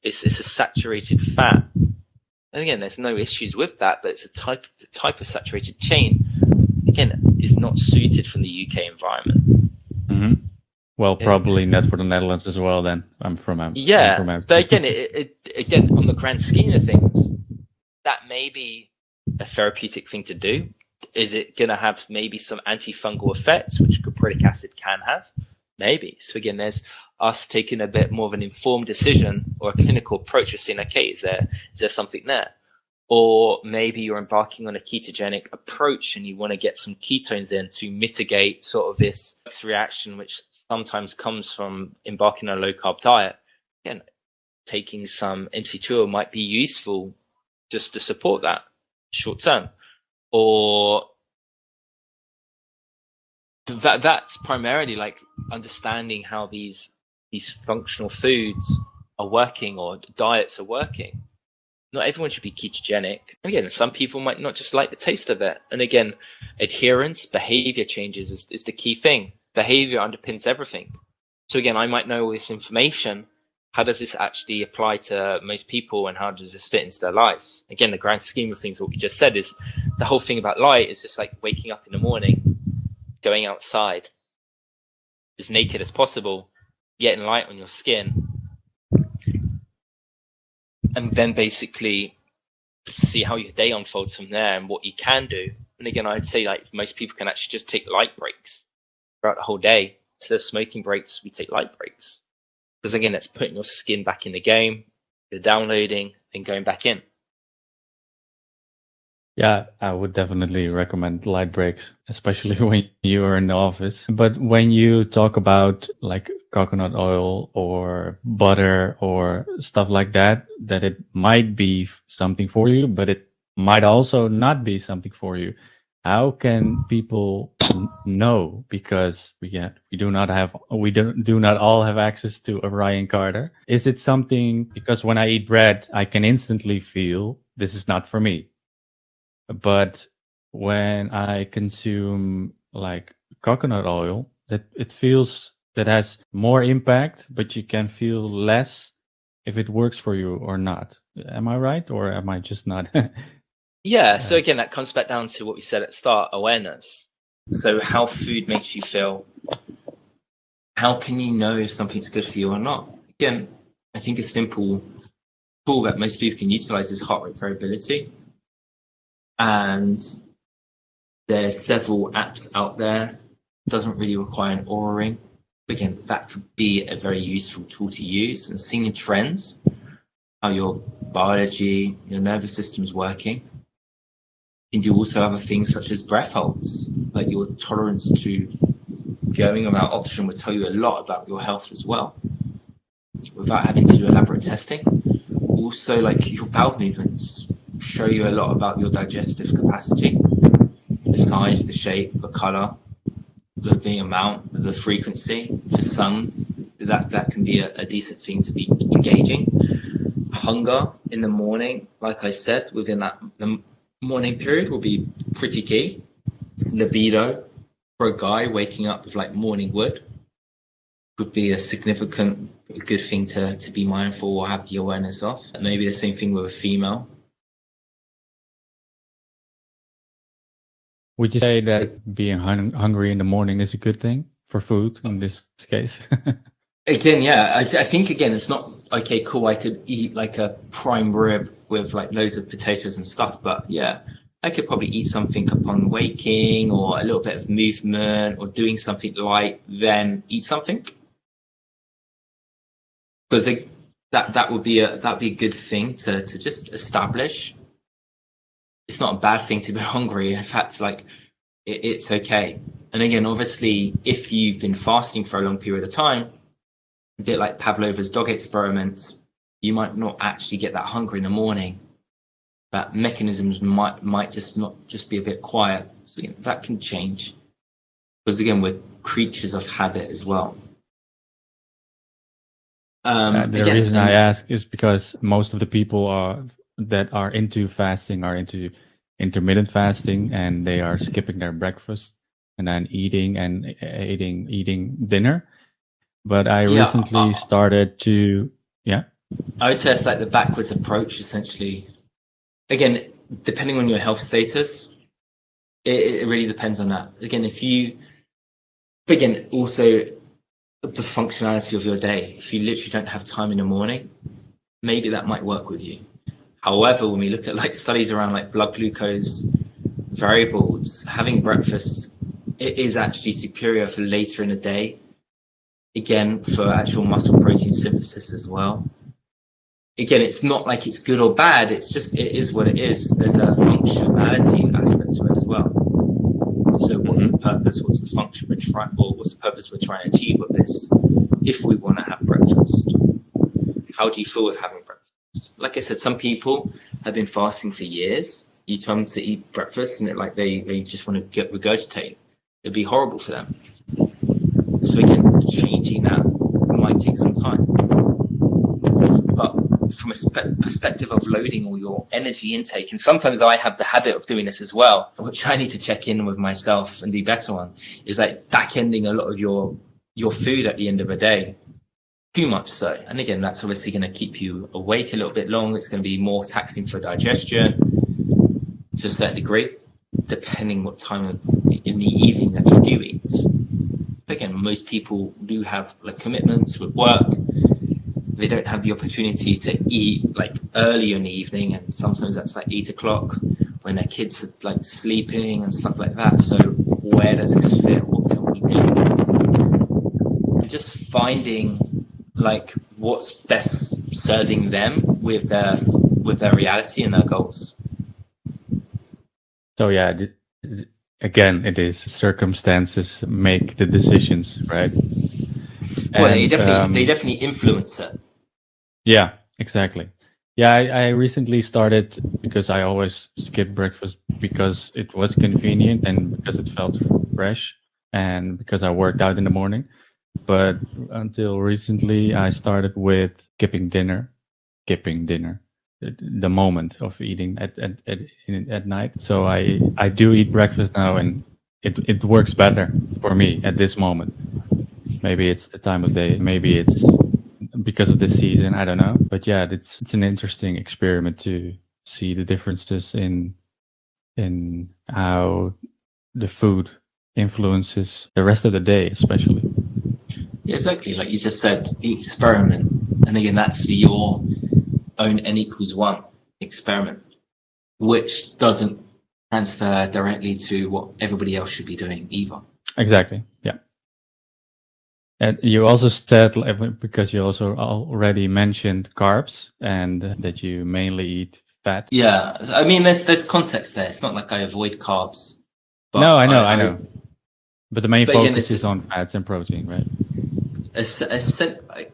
It's a saturated fat. And again, there's no issues with that, but it's the type of saturated chain, again, is not suited from the UK environment. Mm-hmm. Well, probably not for the Netherlands as well. Then I'm from Amsterdam. But again, again, on the grand scheme of things, that may be a therapeutic thing to do. Is it going to have maybe some antifungal effects, which cupric acid can have? Maybe. So again, there's us taking a bit more of an informed decision or a clinical approach of saying, okay, is there something there? Or maybe you're embarking on a ketogenic approach and you want to get some ketones in to mitigate sort of this reaction, which sometimes comes from embarking on a low carb diet. Again, taking some MCT oil might be useful just to support that short term. Or that's primarily like understanding how these functional foods are working or diets are working. Not everyone should be ketogenic. Again, some people might not just like the taste of it. And again, adherence, behavior changes is the key thing. Behavior underpins everything. So again, I might know all this information. How does this actually apply to most people and how does this fit into their lives? Again, the grand scheme of things, what we just said is the whole thing about light is just like waking up in the morning, going outside as naked as possible, getting light on your skin, and then basically see how your day unfolds from there and what you can do. And again, I'd say like most people can actually just take light breaks throughout the whole day. Instead of smoking breaks, we take light breaks. Because again, it's putting your skin back in the game. You're downloading and going back in. Yeah, I would definitely recommend light breaks, especially when you are in the office. But when you talk about like coconut oil or butter or stuff like that it might be something for you, but it might also not be something for you. How can people know? Because we do not all have access to Orion Carter. Is it something, because when I eat bread, I can instantly feel this is not for me. But when I consume like coconut oil, that it feels that has more impact, but you can feel less if it works for you or not. Am I right, or am I just not? Yeah. So again, that comes back down to what we said at the start, awareness. So how food makes you feel. How can you know if something's good for you or not? Again, I think a simple tool that most people can utilize is heart rate variability. And there's several apps out there. It doesn't really require an Oura ring. Again, that could be a very useful tool to use, and seeing trends, how your biology, your nervous system is working. You can do also other things such as breath holds, like your tolerance to going without oxygen will tell you a lot about your health as well, without having to do elaborate testing. Also, like your bowel movements show you a lot about your digestive capacity, the size, the shape, the color, the amount, the frequency, the sun. That can be a decent thing to be engaging. Hunger in the morning, like I said, within the morning period will be pretty key. Libido for a guy waking up with like morning wood would be a significant good thing to be mindful or have the awareness of. And maybe the same thing with a female. Would you say that being hungry in the morning is a good thing for food in this case? Again, yeah, I think again, it's not, okay, cool, I could eat like a prime rib with like loads of potatoes and stuff, but yeah, I could probably eat something upon waking, or a little bit of movement, or doing something light, then eat something. Because that would be a good thing to just establish. It's not a bad thing to be hungry. In fact, like it's okay. And again, obviously, if you've been fasting for a long period of time, a bit like Pavlova's dog experiment, you might not actually get that hunger in the morning. That mechanisms might just be a bit quiet. So again, that can change. Because again, we're creatures of habit as well. The reason I ask is because most of the people that are into fasting are into intermittent fasting, and they are skipping their breakfast and then eating dinner. But I recently started to, I would say it's like the backwards approach, essentially. Again, depending on your health status, it really depends on that. Again, also the functionality of your day. If you literally don't have time in the morning, maybe that might work with you. However, when we look at like studies around like blood glucose variables, having breakfast, it is actually superior for later in the day. Again, for actual muscle protein synthesis as well. Again, it's not like it's good or bad. It's just, it is what it is. There's a functionality aspect to it as well. So what's the purpose? What's the function what's the purpose we're trying to achieve with this? If we want to have breakfast, how do you feel with having breakfast? Like I said, some people have been fasting for years. You tell them to eat breakfast and they just want to regurgitate. It'd be horrible for them. So again, changing that might take some time. But from a perspective of loading all your energy intake, and sometimes I have the habit of doing this as well, which I need to check in with myself and do better on, is like back-ending a lot of your food at the end of the day. Too much so. And again, that's obviously going to keep you awake a little bit longer. It's going to be more taxing for digestion to a certain degree, depending what time in the evening that you do eat. Again, most people do have like commitments with work. They don't have the opportunity to eat like early in the evening, and sometimes that's like 8 o'clock when their kids are like sleeping and stuff like that. So where does this fit? What can we do? And just finding like what's best serving them with their reality and their goals. So yeah, again, it is circumstances make the decisions, right? Well, they definitely influence it. Yeah, exactly. Yeah, I recently started because I always skip breakfast because it was convenient and because it felt fresh and because I worked out in the morning. But until recently, I started with skipping dinner, the moment of eating at night. So I do eat breakfast now, and it works better for me at this moment. Maybe it's the time of day, maybe it's because of this season. I don't know. But yeah, it's an interesting experiment to see the differences in how the food influences the rest of the day, especially. Yeah, exactly. Like you just said, the experiment. And again, that's your own N=1 experiment, which doesn't transfer directly to what everybody else should be doing either. Exactly. Yeah. And you also said, because you also already mentioned carbs and that you mainly eat fat. Yeah, I mean, there's context there. It's not like I avoid carbs. But no, I know. But the main focus is on fats and protein, right?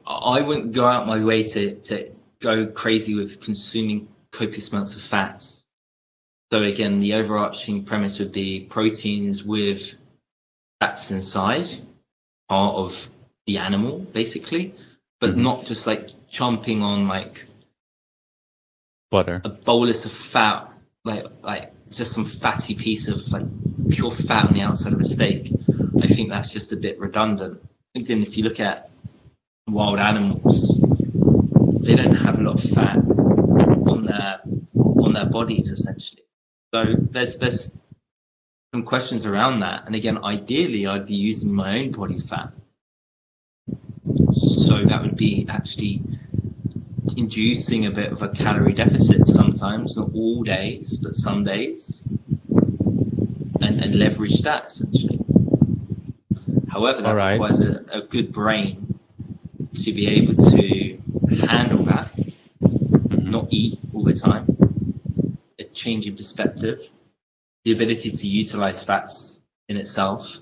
I wouldn't go out my way to go crazy with consuming copious amounts of fats. So again, the overarching premise would be proteins with fats inside, part of the animal, basically, but not just like chomping on like butter, a bolus of fat, like just some fatty piece of like pure fat on the outside of a steak. I think that's just a bit redundant. Again, if you look at wild animals, they don't have a lot of fat on their bodies, essentially. So there's some questions around that. And again, ideally, I'd be using my own body fat. So that would be actually inducing a bit of a calorie deficit sometimes, not all days, but some days, and leverage that, essentially. However, that requires a good brain to be able to handle that, not eat all the time, a change in perspective, the ability to utilize fats in itself,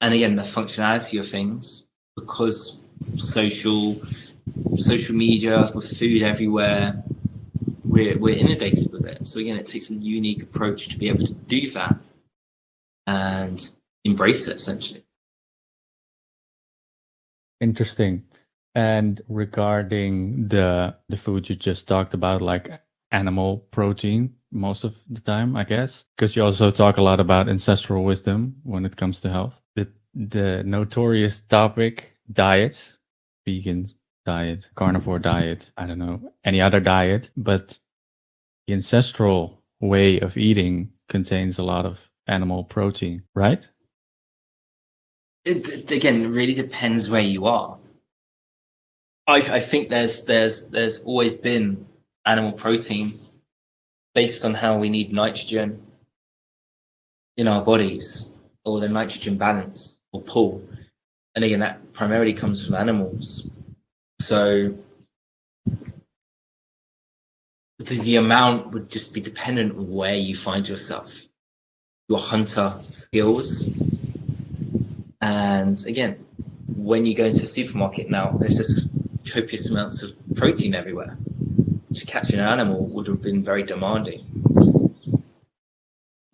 and again, the functionality of things, because social media with food everywhere, we're inundated with it. So again, it takes a unique approach to be able to do that and embrace it, essentially. Interesting. And regarding the food you just talked about, like animal protein most of the time, I guess, because you also talk a lot about ancestral wisdom when it comes to health. The notorious topic, diets, vegan diet, carnivore diet, I don't know, any other diet, but the ancestral way of eating contains a lot of animal protein, right? It again really depends where you are. I think there's always been animal protein based on how we need nitrogen in our bodies, or the nitrogen balance or pull. And again, that primarily comes from animals. So the amount would just be dependent on where you find yourself, your hunter skills. And again, when you go into a supermarket now, there's just copious amounts of protein everywhere. To catch an animal would have been very demanding.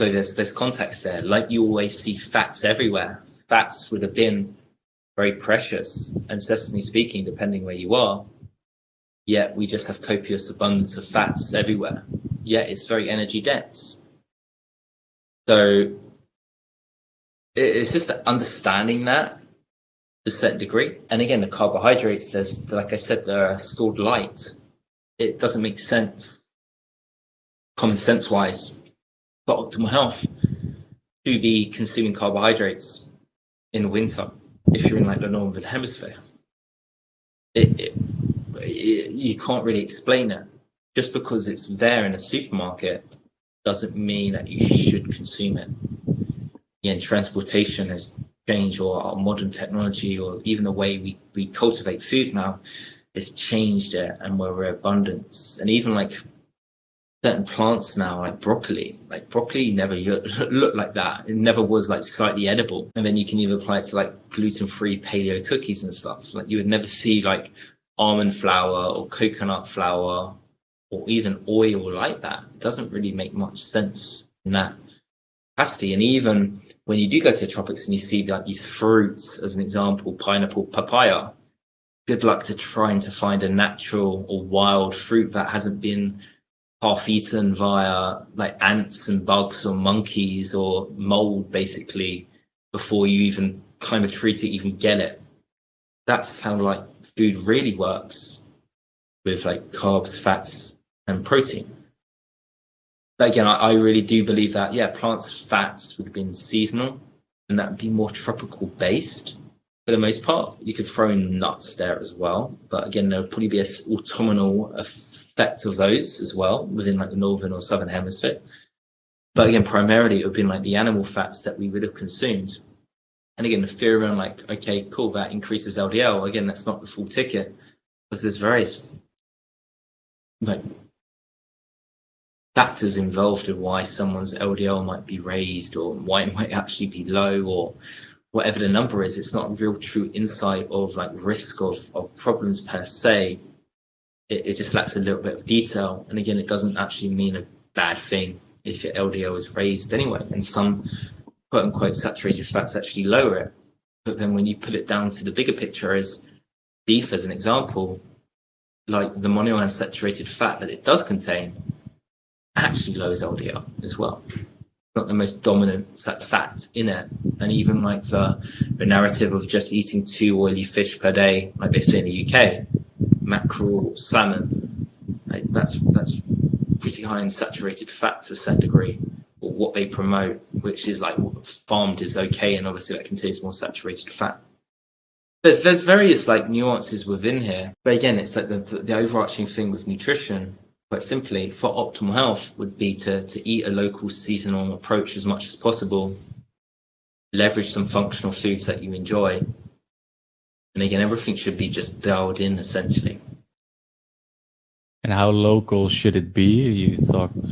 So there's context there. Like you always see fats everywhere. Fats would have been very precious, ancestrally speaking, depending where you are. Yet we just have copious abundance of fats everywhere. Yet it's very energy dense. So it's just understanding that to a certain degree. And again, the carbohydrates, there's, like I said, they're stored light. It doesn't make sense, common sense wise, for optimal health to be consuming carbohydrates in winter if you're in like the northern hemisphere. You can't really explain it. Just because it's there in a supermarket doesn't mean that you should consume it. Again, transportation has changed, or our modern technology, or even the way we cultivate food now has changed it, and we're abundance. And even like certain plants now, like broccoli never looked like that. It never was like slightly edible. And then you can even apply it to like gluten-free paleo cookies and stuff. Like you would never see like almond flour or coconut flour or even oil like that. It doesn't really make much sense in that capacity. And even when you do go to the tropics and you see like these fruits, as an example, pineapple, papaya, good luck to trying to find a natural or wild fruit that hasn't been half-eaten via like ants and bugs or monkeys or mold, basically, before you even climb a tree to even get it. that's how like food really works, with like carbs, fats, and protein. But again, I really do believe that, yeah, plants' fats would have been seasonal, and that would be more tropical based for the most part. You could throw in nuts there as well, but again, there would probably be an autumnal effect of those as well within like the northern or southern hemisphere. But again, primarily it would have been like the animal fats that we would have consumed. And again, the fear around like, okay, cool, that increases LDL. Again, that's not the full ticket, because there's various like factors involved in why someone's LDL might be raised, or why it might actually be low, or whatever the number is. It's not a real true insight of like risk of problems per se. It just lacks a little bit of detail. And again, it doesn't actually mean a bad thing if your LDL is raised anyway. And some quote unquote saturated fats actually lower it. But then when you put it down to the bigger picture, as beef as an example, like the monounsaturated fat that it does contain actually lowers LDL as well. It's not the most dominant fat in it. And even like the narrative of just eating 2 oily fish per day, like they say in the UK, mackerel, salmon, like that's pretty high in saturated fat to a certain degree, or what they promote, which is like farmed is okay, and obviously that contains more saturated fat. There's various like nuances within here, but again, it's like the overarching thing with nutrition, quite simply, for optimal health, would be to eat a local seasonal approach as much as possible, leverage some functional foods that you enjoy, and again, everything should be just dialed in essentially. And how local should it be?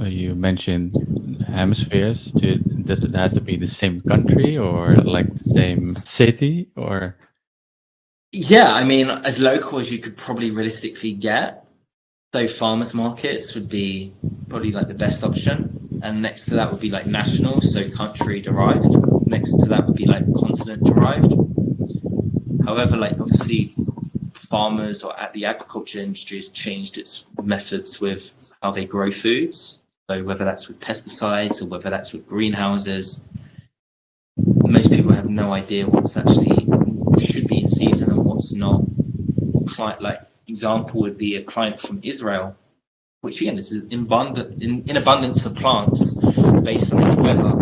You mentioned hemispheres. Does it has to be the same country or like the same city or? Yeah, I mean, as local as you could probably realistically get. So farmers markets would be probably like the best option. And next to that would be like national, so country derived. Next to that would be like continent derived. However, like obviously farmers or the agriculture industry has changed its methods with how they grow foods. So whether that's with pesticides or whether that's with greenhouses, most people have no idea what's actually should be in season and what's not. Like example would be a client from Israel, which again is in abundance of plants based on its weather.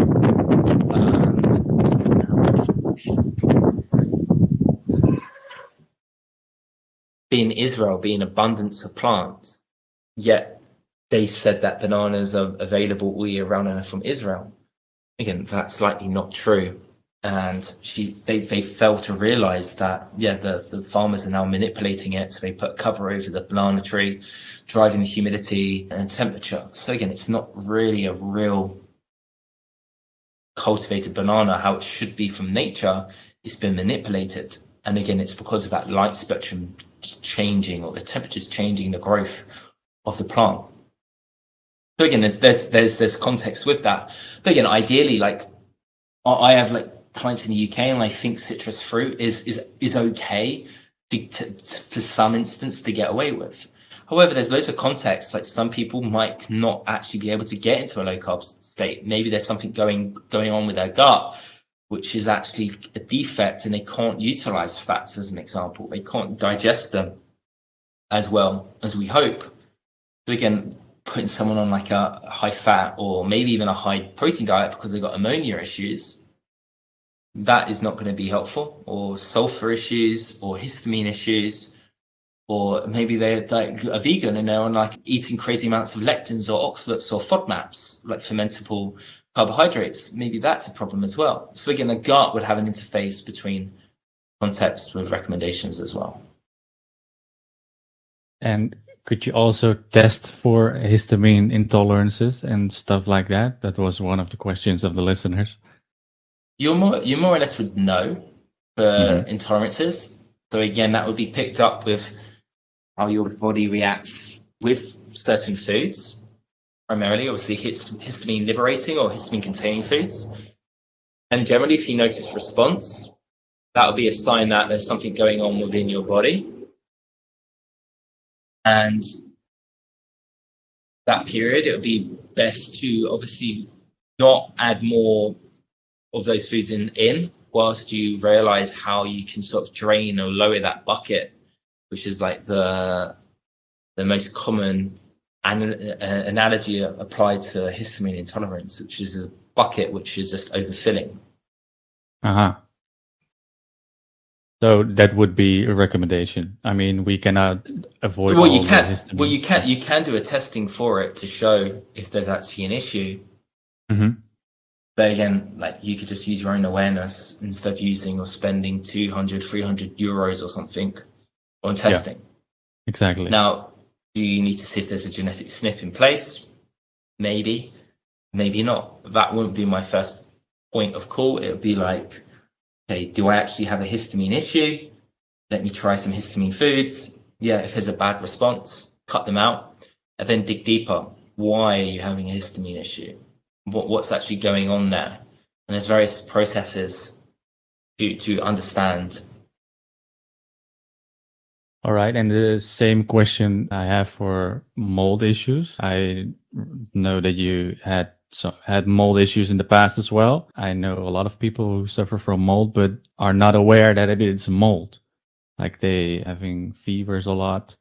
Being Israel, being abundance of plants, yet they said that bananas are available all year round and are from Israel. Again, that's likely not true. And they fail to realize that, yeah, the farmers are now manipulating it. So they put cover over the banana tree, driving the humidity and temperature. So again, it's not really a real cultivated banana how it should be from nature. It's been manipulated. And again, it's because of that light spectrum just changing, or the temperature's changing the growth of the plant. So again, there's context with that. But again, ideally, like I have like clients in the UK, and I think citrus fruit is okay for some instance to get away with. However, there's loads of context. Like some people might not actually be able to get into a low carb state. Maybe there's something going on with their gut, which is actually a defect, and they can't utilize fats as an example. They can't digest them as well as we hope. So again, putting someone on like a high fat or maybe even a high protein diet because they've got ammonia issues, that is not going to be helpful, or sulfur issues or histamine issues, or maybe they're like a vegan and they're on like eating crazy amounts of lectins or oxalates or FODMAPs, like fermentable carbohydrates. Maybe that's a problem as well. So again, the gut would have an interface between context with recommendations as well. And could you also test for histamine intolerances and stuff like that? That was one of the questions of the listeners. You more or less would know for intolerances. So again, that would be picked up with how your body reacts with certain foods, primarily obviously histamine liberating or histamine containing foods. And generally, if you notice response, that would be a sign that there's something going on within your body. And that period, it would be best to obviously not add more of those foods in whilst you realize how you can sort of drain or lower that bucket, which is like the most common analogy applied to histamine intolerance, which is a bucket which is just overfilling. So that would be a recommendation. I mean, we cannot avoid all the histamine. Well, you can do a testing for it to show if there's actually an issue. Mm-hmm. But again, like, you could just use your own awareness instead of using or spending 200, 300 euros or something on testing. Yeah, exactly. Now, do you need to see if there's a genetic SNP in place? Maybe, maybe not. That wouldn't be my first point of call. It would be like, okay, do I actually have a histamine issue? Let me try some histamine foods. Yeah, if there's a bad response, cut them out, and then dig deeper. Why are you having a histamine issue? What's actually going on there? And there's various processes to understand. All right, and the same question I have for mold issues. I know that you had mold issues in the past as well. I know a lot of people who suffer from mold but are not aware that it is mold. Like they having fevers a lot,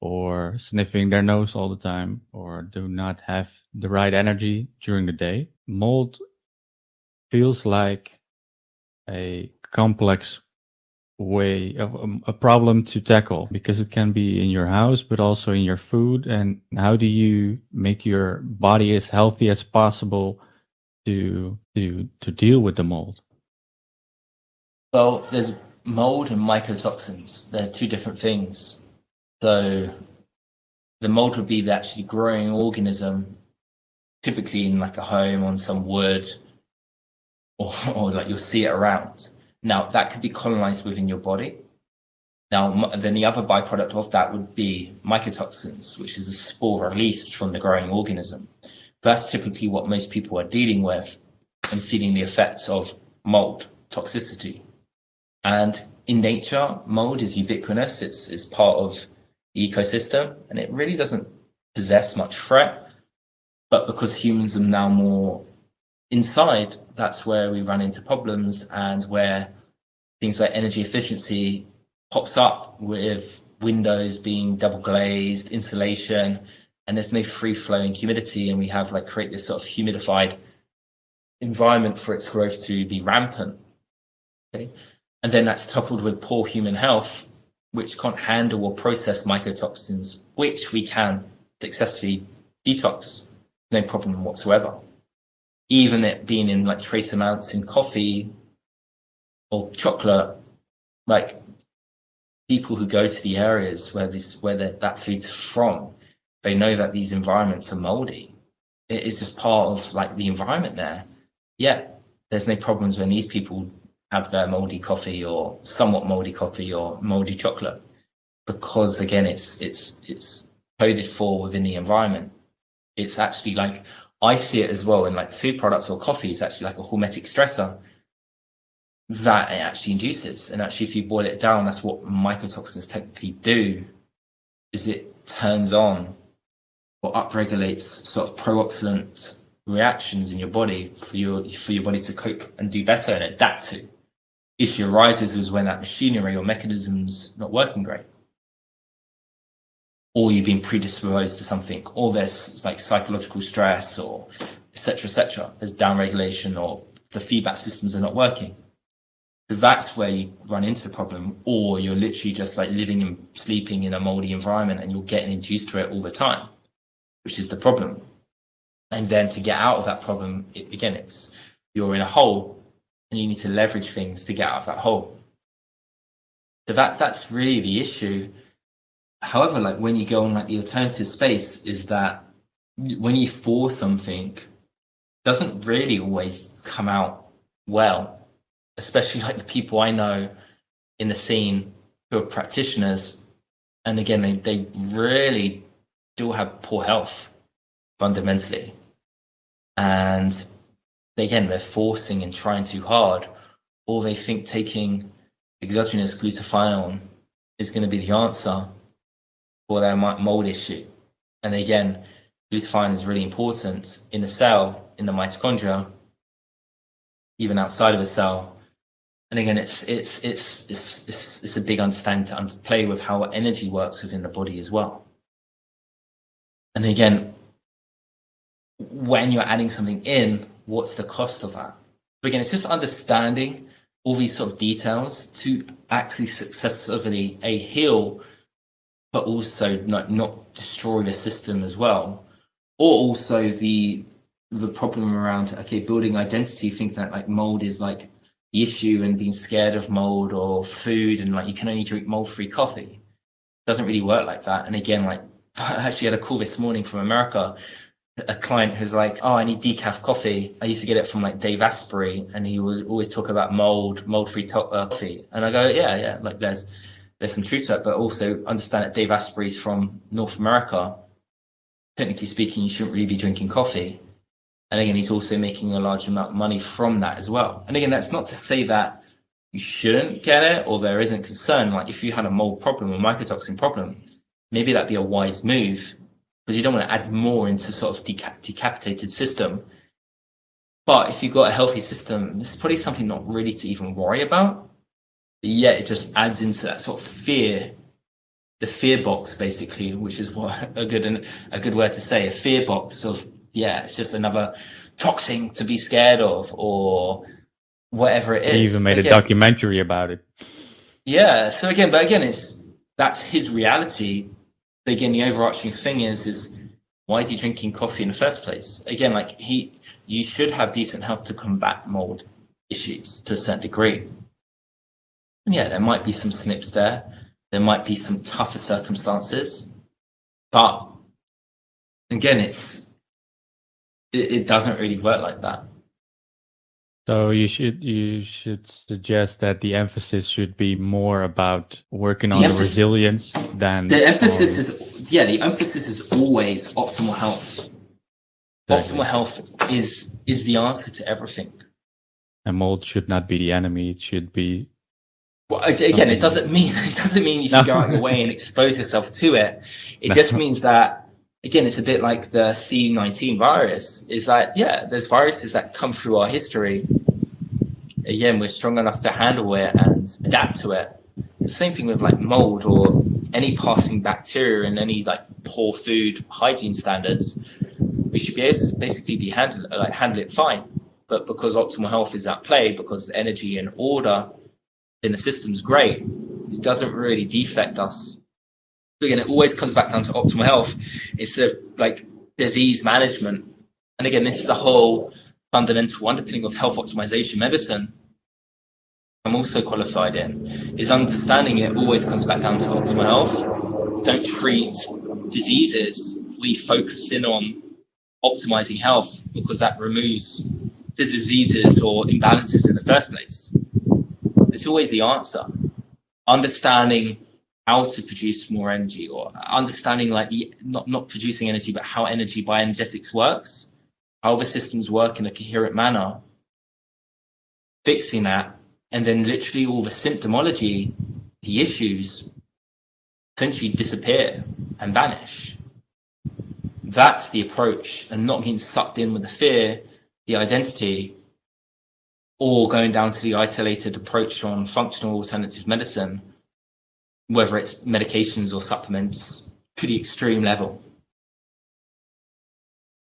or sniffing their nose all the time, or do not have the right energy during the day. Mold feels like a complex way of a problem to tackle, because it can be in your house but also in your food. And how do you make your body as healthy as possible to deal with the mold? Well, there's mold and mycotoxins. They're two different things. So the mold would be the actually growing organism, typically in like a home on some wood, or like you'll see it around. Now, that could be colonized within your body. Now, then the other byproduct of that would be mycotoxins, which is a spore released from the growing organism. That's typically what most people are dealing with and feeling the effects of mold toxicity. And in nature, mold is ubiquitous. It's part of the ecosystem, and it really doesn't possess much threat. But because humans are now more inside, that's where we run into problems, and where things like energy efficiency pops up, with windows being double glazed, insulation, and there's no free flowing humidity, and we have like create this sort of humidified environment for its growth to be rampant. Okay. And then that's coupled with poor human health, which can't handle or process mycotoxins, which we can successfully detox, no problem whatsoever. Even it being in like trace amounts in coffee or chocolate, like people who go to the areas where that food's from, they know that these environments are moldy. It is just part of like the environment there. Yeah, there's no problems when these people have their moldy coffee or somewhat moldy coffee or moldy chocolate, because again, it's coded for within the environment. It's actually like, I see it as well in like food products or coffee. It's actually like a hormetic stressor that it actually induces. And actually, if you boil it down, that's what mycotoxins technically do, is it turns on or upregulates sort of pro-oxidant reactions in your body for your body to cope and do better and adapt to. Issue arises is when that machinery or mechanism's not working great, or you've been predisposed to something, or there's like psychological stress, or etc. There's downregulation, or the feedback systems are not working. So that's where you run into the problem, or you're literally just like living and sleeping in a moldy environment and you're getting induced to it all the time, which is the problem. And then to get out of that problem, it's you're in a hole and you need to leverage things to get out of that hole. So that's really the issue. However, like when you go on like the alternative space, is that when you force something, it doesn't really always come out well, especially like the people I know in the scene who are practitioners. And again, they really do have poor health fundamentally. And they're forcing and trying too hard, or they think taking exogenous glutathione is going to be the answer for their mold issue. And again, glutathione is really important in the cell, in the mitochondria, even outside of a cell. And again, it's a big understanding to play with how energy works within the body as well. And again, when you're adding something in, what's the cost of that? So again, it's just understanding all these sort of details to actually successfully heal, but also not destroy the system as well. Or also the problem around, okay, building identity, things like mold is like the issue, and being scared of mold or food, and like you can only drink mold-free coffee. It doesn't really work like that. And again, like I actually had a call this morning from America, a client who's like, oh, I need decaf coffee. I used to get it from like Dave Asprey, and he would always talk about mold-free coffee. And I go, yeah, like there's some truth to it, but also understand that Dave Asprey's from North America. Technically speaking, you shouldn't really be drinking coffee. And again, he's also making a large amount of money from that as well. And again, that's not to say that you shouldn't get it or there isn't concern. Like if you had a mold problem or mycotoxin problem, maybe that'd be a wise move, because you don't want to add more into sort of decapitated system. But if you've got a healthy system, this is probably something not really to even worry about. But yet it just adds into that sort of fear, the fear box basically, which is what a good word to say, a fear box of, yeah, it's just another toxin to be scared of or whatever it is. He even made a documentary about it. Yeah. So again, that's his reality. But again, the overarching thing is why is he drinking coffee in the first place? Again, like you should have decent health to combat mold issues to a certain degree. And yeah, there might be some snips there. There might be some tougher circumstances, but again, it doesn't really work like that. So you should suggest that the emphasis should be more about working on the resilience than the emphasis is always optimal health. Exactly. Optimal health is the answer to everything. And mold should not be the enemy. It should be. Well, again, it doesn't mean you should go out your way and expose yourself to it. It just means that. Again, it's a bit like the C19 virus. Is that, yeah, there's viruses that come through our history. Again, we're strong enough to handle it and adapt to it. It's the same thing with like mold or any passing bacteria and any like poor food hygiene standards. We should be able to basically handle it fine. But because optimal health is at play, because energy and order in the system's great, it doesn't really defect us. Again, it always comes back down to optimal health instead of like disease management. And again, this is the whole fundamental underpinning of health optimization medicine I'm also qualified in, is understanding it always comes back down to optimal health. Don't treat diseases. We focus in on optimizing health because that removes the diseases or imbalances in the first place. It's always the answer. Understanding how to produce more energy, or understanding like not producing energy, but how energy bioenergetics works, how the systems work in a coherent manner, fixing that, and then literally all the symptomology, the issues, essentially disappear and vanish. That's the approach, and not getting sucked in with the fear, the identity, or going down to the isolated approach on functional alternative medicine, whether it's medications or supplements, to the extreme level.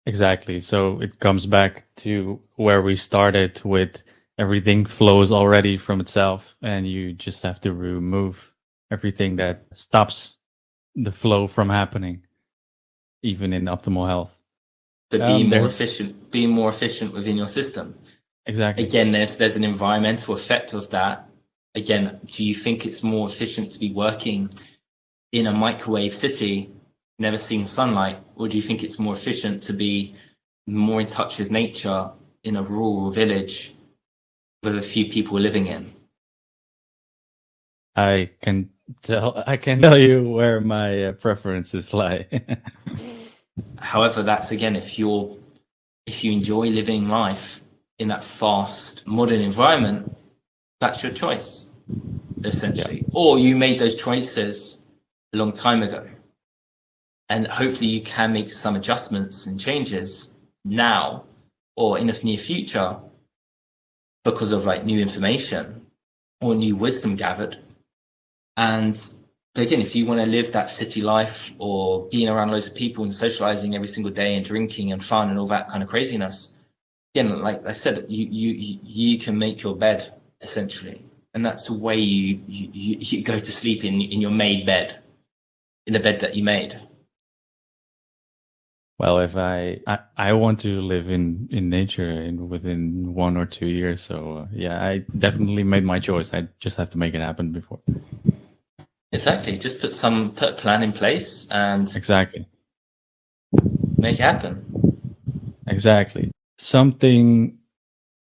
Exactly. So it comes back to where we started with everything flows already from itself, and you just have to remove everything that stops the flow from happening, even in optimal health. So being more efficient within your system. Exactly. Again, there's an environmental effect of that. Again, do you think it's more efficient to be working in a microwave city, never seeing sunlight, or do you think it's more efficient to be more in touch with nature in a rural village with a few people living in? I can tell you where my preferences lie. However, that's again, if you enjoy living life in that fast modern environment, that's your choice, essentially. Yeah. Or you made those choices a long time ago, and hopefully you can make some adjustments and changes now or in the near future because of like new information. or new wisdom gathered. And again, if you want to live that city life or being around loads of people and socializing every single day and drinking and fun and all that kind of craziness, again, like I said, you can make your bed essentially, and that's the way you go to sleep in your made bed, in the bed that you made. Well, if I want to live in nature within 1 or 2 years, so yeah, I definitely made my choice. I just have to make it happen before. Exactly. Just put a plan in place and Exactly. make it happen. Exactly. Something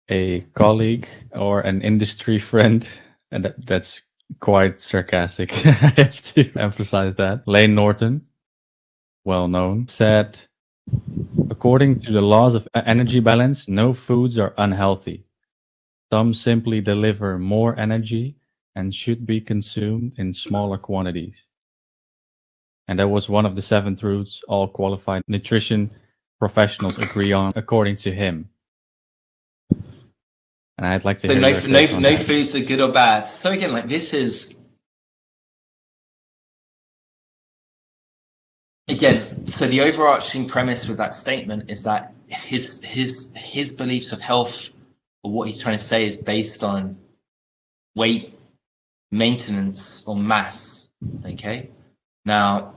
a colleague or an industry friend, and that's quite sarcastic. I have to emphasize that. Lane Norton, well known, said, according to the laws of energy balance, no foods are unhealthy. Some simply deliver more energy and should be consumed in smaller quantities. And that was one of the 7 truths all qualified nutrition professionals agree on, according to him. And I'd like to hear no foods are good or bad. So again, like this is, again, so the overarching premise with that statement is that his beliefs of health, or what he's trying to say, is based on weight, maintenance, or mass. Okay. Now,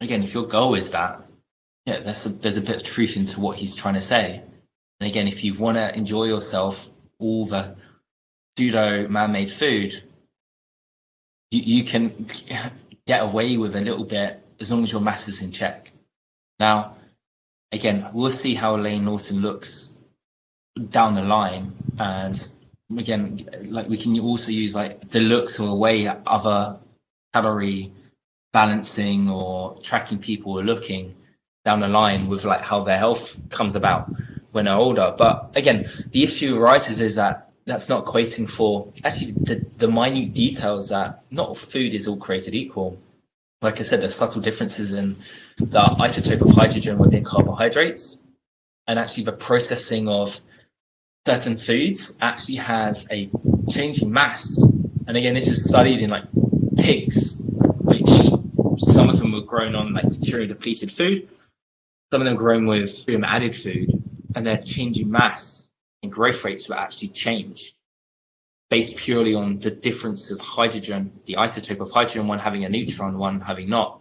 again, if your goal is that, yeah, there's a bit of truth into what he's trying to say. And again, if you want to enjoy yourself, all the pseudo man-made food, you can get away with a little bit as long as your mass is in check. Now, again, we'll see how Lane Norton looks down the line. And again, like we can also use like the looks or the way other calorie balancing or tracking people are looking down the line with like how their health comes about when they're older. But again, the issue arises is that that's not equating for actually the minute details that not all food is all created equal. Like I said, there's subtle differences in the isotope of hydrogen within carbohydrates, and actually the processing of certain foods actually has a change in mass. And again, this is studied in like pigs, which some of them were grown on like material depleted food, some of them grown with serum added food, and their change in mass and growth rates were actually changed based purely on the difference of hydrogen, the isotope of hydrogen, one having a neutron, one having not.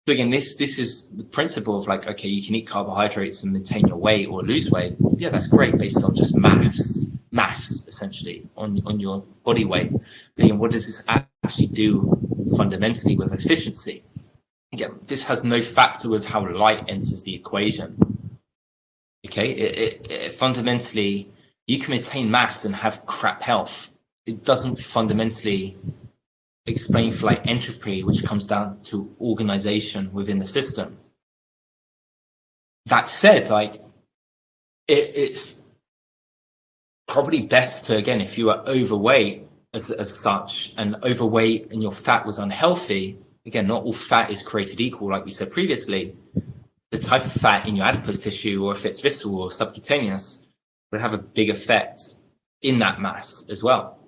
So again, this is the principle of like, okay, you can eat carbohydrates and maintain your weight or lose weight. Yeah, that's great based on just mass essentially on your body weight. But again, what does this actually do fundamentally with efficiency? Again, this has no factor with how light enters the equation. Okay, it fundamentally, you can maintain mass and have crap health. It doesn't fundamentally explain for like entropy, which comes down to organization within the system. That said, like it's probably best to, again, if you are overweight as such, and overweight and your fat was unhealthy, again, not all fat is created equal, like we said previously. The type of fat in your adipose tissue, or if it's visceral or subcutaneous, would have a big effect in that mass as well,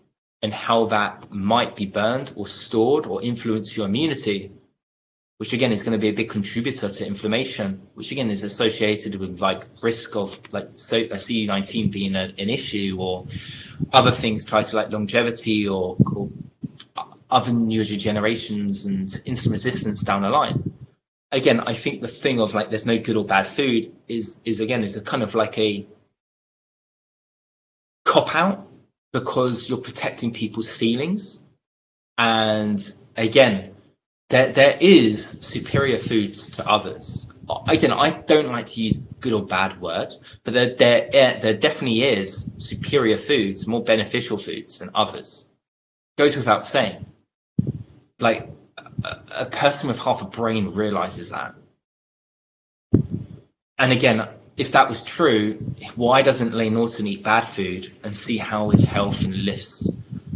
and how that might be burned or stored or influence your immunity, which again is going to be a big contributor to inflammation, which again is associated with like risk of like CD19 being an issue, or other things tied to like longevity or other neurodegenerations and insulin resistance down the line. Again, I think the thing of like there's no good or bad food is a kind of like a cop out, because you're protecting people's feelings. And again, there is superior foods to others. Again, I don't like to use good or bad word, but there definitely is superior foods, more beneficial foods than others. Goes without saying. Like a person with half a brain realizes that. And again, if that was true, why doesn't Lane Norton eat bad food and see how his health and lifts,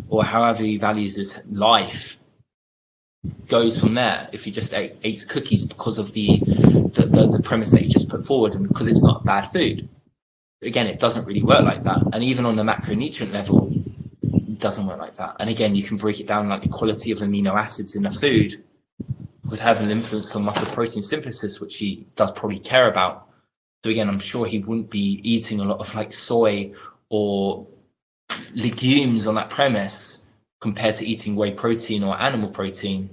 or however he values his life, goes from there? If he just eats cookies because of the premise that he just put forward, and because it's not bad food. Again, it doesn't really work like that. And even on the macronutrient level, doesn't work like that. And again, you can break it down like the quality of amino acids in the food would have an influence on muscle protein synthesis, which he does probably care about. So again, I'm sure he wouldn't be eating a lot of like soy or legumes on that premise compared to eating whey protein or animal protein,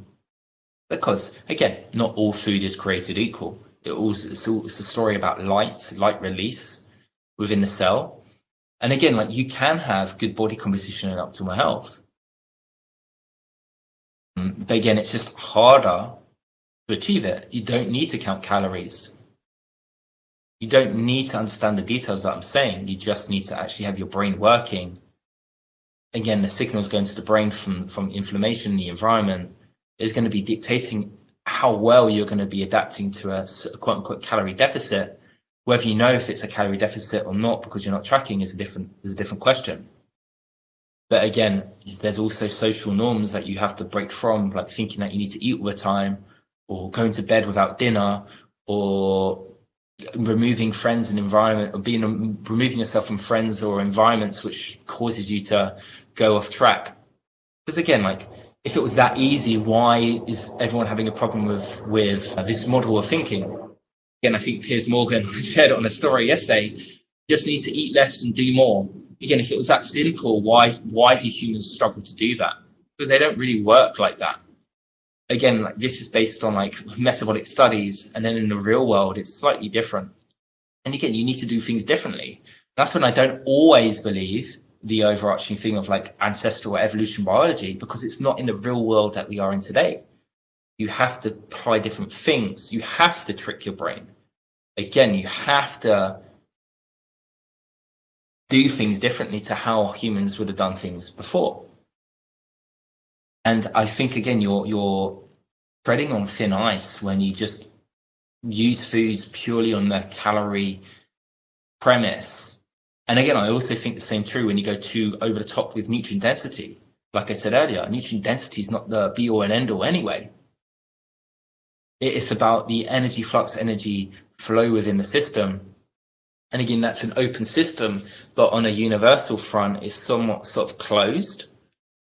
because again, not all food is created equal. It's a story about light release within the cell. And again, like, you can have good body composition and optimal health. But again, it's just harder to achieve it. You don't need to count calories. You don't need to understand the details that I'm saying. You just need to actually have your brain working. Again, the signals going to the brain from inflammation in the environment is going to be dictating how well you're going to be adapting to a quote unquote calorie deficit. Whether you know if it's a calorie deficit or not because you're not tracking is a different question. But again, there's also social norms that you have to break from, like thinking that you need to eat all the time, or going to bed without dinner, or removing friends and environment, or removing yourself from friends or environments which causes you to go off track. Because again, like, if it was that easy, why is everyone having a problem with this model of thinking? Again, I think Piers Morgan shared it on a story yesterday. You just need to eat less and do more. Again, if it was that simple, why do humans struggle to do that? Because they don't really work like that. Again, like, this is based on like metabolic studies, and then in the real world, it's slightly different. And again, you need to do things differently. That's when I don't always believe the overarching thing of like ancestral or evolution biology, because it's not in the real world that we are in today. You have to apply different things. You have to trick your brain. Again, you have to do things differently to how humans would have done things before. And I think, again, you're treading on thin ice when you just use foods purely on the calorie premise. And again, I also think the same true when you go too over the top with nutrient density. Like I said earlier, nutrient density is not the be all and end all anyway. It's about the energy flux, energy flow within the system. And again, that's an open system, but on a universal front, it's somewhat sort of closed.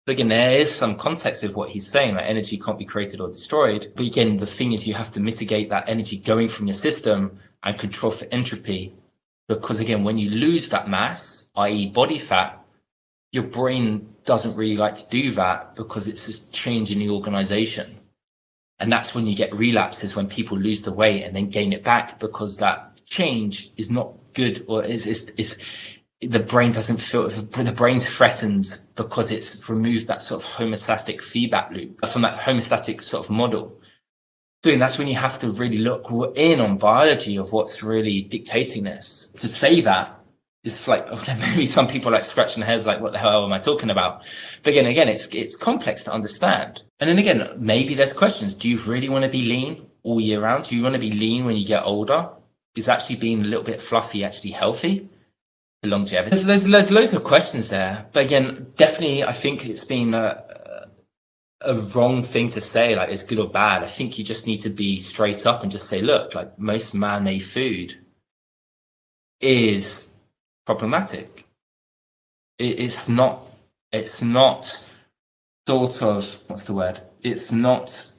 So again, there is some context with what he's saying, that energy can't be created or destroyed. But again, the thing is, you have to mitigate that energy going from your system and control for entropy. Because again, when you lose that mass, i.e. body fat, your brain doesn't really like to do that because it's just change in the organization. And that's when you get relapses, when people lose the weight and then gain it back, because that change is not good, or is the brain doesn't feel, the brain's threatened because it's removed that sort of homeostatic feedback loop from that homeostatic sort of model. So that's when you have to really look in on biology of what's really dictating this. To say that is like, okay, maybe some people like scratching their heads like, what the hell am I talking about? But again, it's complex to understand. And then again, maybe there's questions. Do you really want to be lean all year round? Do you want to be lean when you get older? Is actually being a little bit fluffy actually healthy? The longevity. There's loads of questions there. But again, definitely, I think it's been a wrong thing to say, like it's good or bad. I think you just need to be straight up and just say, look, like most man-made food is problematic. It's not sort of, what's the word? It's not,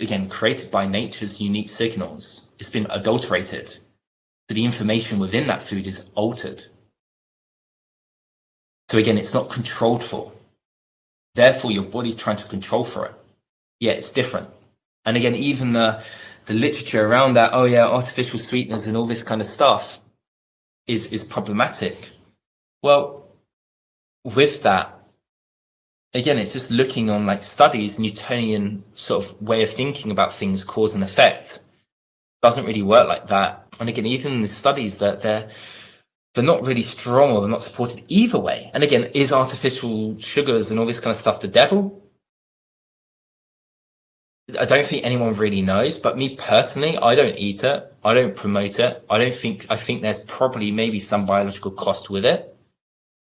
again, created by nature's unique signals. It's been adulterated. So the information within that food is altered. So again, it's not controlled for. Therefore, your body's trying to control for it. Yeah, it's different. And again, even the literature around that, oh yeah, artificial sweeteners and all this kind of stuff is problematic. Well, with that, again, it's just looking on like studies, Newtonian sort of way of thinking about things, cause and effect. Doesn't really work like that. And again, even the studies that they're not really strong, or they're not supported either way. And again, is artificial sugars and all this kind of stuff the devil? I don't think anyone really knows, but me personally, I don't eat it. I don't promote it. I think there's probably maybe some biological cost with it.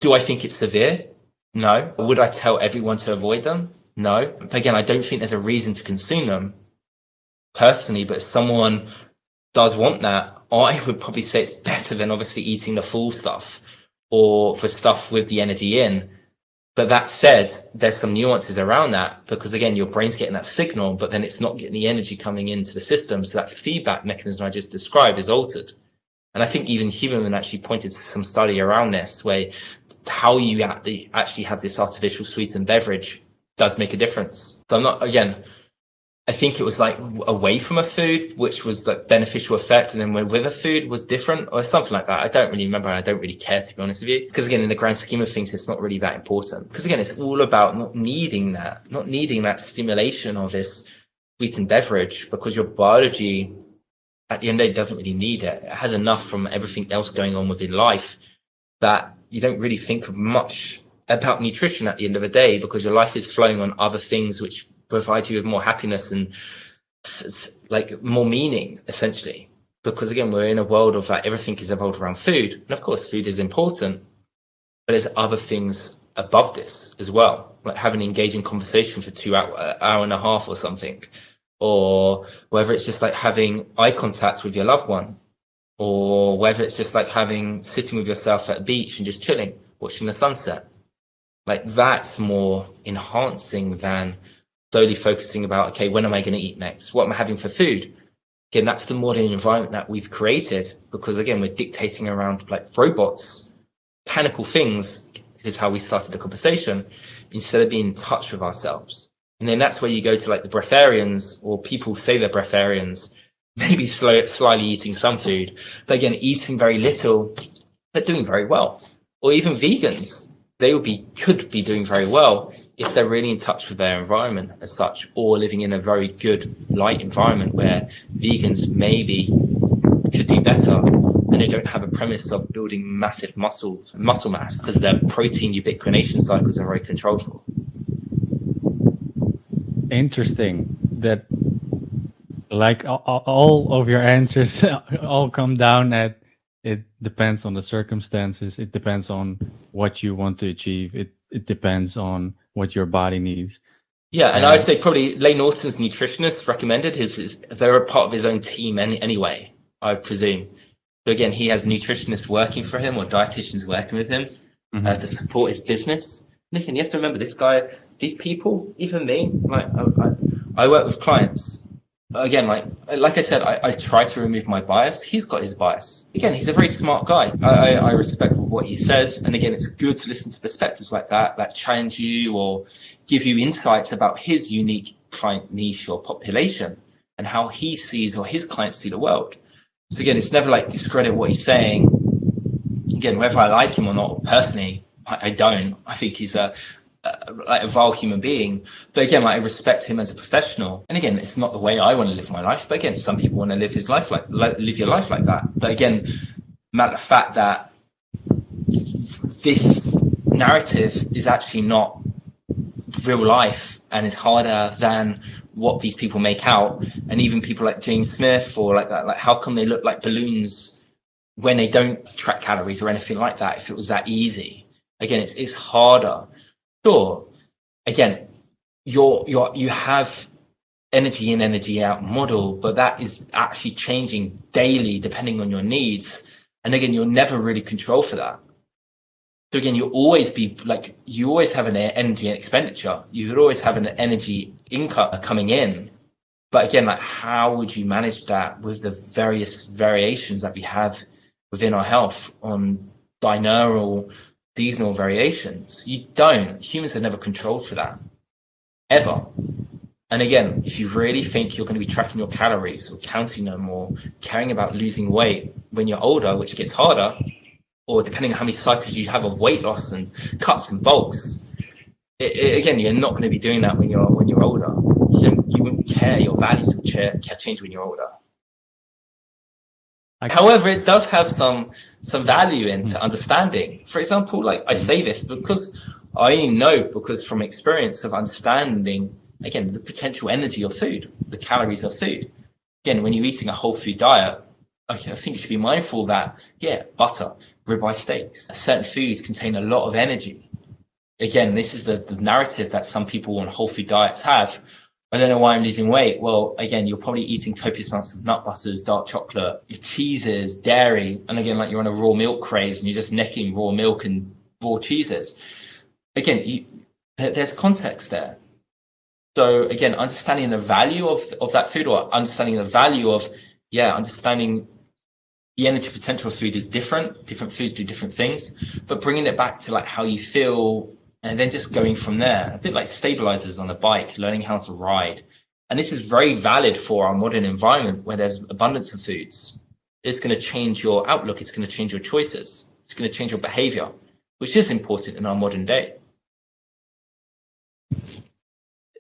Do I think it's severe? No. Would I tell everyone to avoid them? No. But again, I don't think there's a reason to consume them personally, but if someone does want that, I would probably say it's better than obviously eating the full stuff or the stuff with the energy in. But that said, there's some nuances around that, because again, your brain's getting that signal, but then it's not getting the energy coming into the system. So that feedback mechanism I just described is altered. And I think even Huberman actually pointed to some study around this, where how you actually have this artificial sweetened beverage does make a difference. So I'm not, again, I think it was like away from a food, which was like beneficial effect, and then when with a food was different or something like that. I don't really remember. And I don't really care, to be honest with you, because again, in the grand scheme of things, it's not really that important. Because again, it's all about not needing that stimulation of this sweetened beverage, because your biology at the end of the day doesn't really need it. It has enough from everything else going on within life that you don't really think of much about nutrition at the end of the day, because your life is flowing on other things which provide you with more happiness and like more meaning, essentially. Because again, we're in a world of like everything is evolved around food, and of course food is important, but there's other things above this as well, like having an engaging conversation for 2 hour and a half or something, or whether it's just like having eye contact with your loved one, or whether it's just like sitting with yourself at the beach and just chilling, watching the sunset. Like that's more enhancing than slowly focusing about, okay, when am I going to eat next? What am I having for food? Again, that's the modern environment that we've created, because again, we're dictating around like robots, mechanical things. This is how we started the conversation, instead of being in touch with ourselves. And then that's where you go to like the breatharians, or people who say they're breatharians, maybe slyly eating some food, but again, eating very little, but doing very well. Or even vegans, could be doing very well if they're really in touch with their environment as such, or living in a very good light environment where vegans maybe could do better, and they don't have a premise of building massive muscle mass, because their protein ubiquination cycles are very controlled for. Interesting that, like, all of your answers all come down at it depends on the circumstances, it depends on what you want to achieve, it depends on what your body needs. Yeah, and I'd say probably Lane Norton's nutritionist recommended they're a part of his own team anyway, I presume. So again, he has nutritionists working for him, or dietitians working with him to support his business. And again, you have to remember, this guy, these people, even me, like I work with clients. Again, like I said, I try to remove my bias. He's got his bias. Again, he's a very smart guy. I respect what he says. And again, it's good to listen to perspectives like that challenge you or give you insights about his unique client niche or population and how he sees, or his clients see, the world. So again, it's never like discredit what he's saying. Again, whether I like him or not, personally, I don't. I think he's a vile human being. But again, I respect him as a professional. And again, it's not the way I want to live my life. But again, some people want to live live your life like that. But again, matter of fact that this narrative is actually not real life, and is harder than what these people make out. And even people like James Smith or like that, like how come they look like balloons when they don't track calories or anything like that, if it was that easy? Again, it's harder. Sure. Again, you have energy in, energy out model, but that is actually changing daily depending on your needs. And again, you'll never really control for that. So again, you always have an energy expenditure. You would always have an energy income coming in. But again, like, how would you manage that with the various variations that we have within our health on binaural, seasonal variations? You don't. Humans have never controlled for that, ever. And again, if you really think you're going to be tracking your calories or counting them or caring about losing weight when you're older, which gets harder, or depending on how many cycles you have of weight loss and cuts and bulks, again, you're not going to be doing that when you're older. You wouldn't care. Your values will change when you're older. However, it does have some value into understanding. For example, like I say this because I know, because from experience of understanding, again, the potential energy of food, the calories of food. Again, when you're eating a whole food diet, okay, I think you should be mindful that, butter, ribeye steaks, certain foods contain a lot of energy. Again, this is the narrative that some people on whole food diets have. I don't know why I'm losing weight. Well, again, you're probably eating copious amounts of nut butters, dark chocolate, cheeses, dairy. And again, like you're on a raw milk craze and you're just necking raw milk and raw cheeses. again, there's context there. So again, understanding the value of that food, or understanding the value of, understanding the energy potential of food is different. Different foods do different things, but bringing it back to like how you feel, and then just going from there, a bit like stabilizers on a bike, learning how to ride. And this is very valid for our modern environment where there's abundance of foods. It's going to change your outlook. It's going to change your choices. It's going to change your behavior, which is important in our modern day.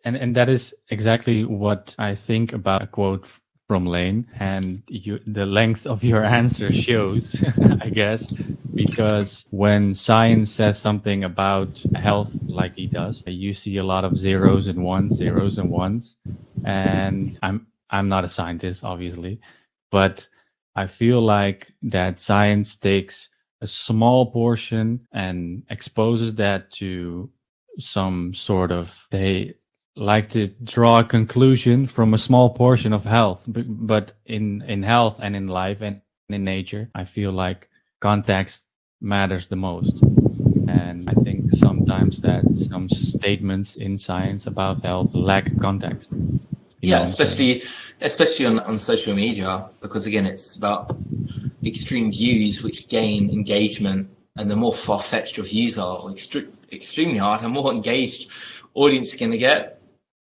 And that is exactly what I think about a quote from Lane, and the length of your answer shows, I guess, because when science says something about health like he does, you see a lot of zeros and ones, and I'm not a scientist, obviously, but I feel like that science takes a small portion and exposes that to some sort of, they like to draw a conclusion from a small portion of health, but in health and in life and in nature, I feel like context matters the most. And I think sometimes that some statements in science about health lack context. Yeah, especially on social media, because again, it's about extreme views which gain engagement, and the more far-fetched your views are, or extremely hard, the more engaged audience you're going to get,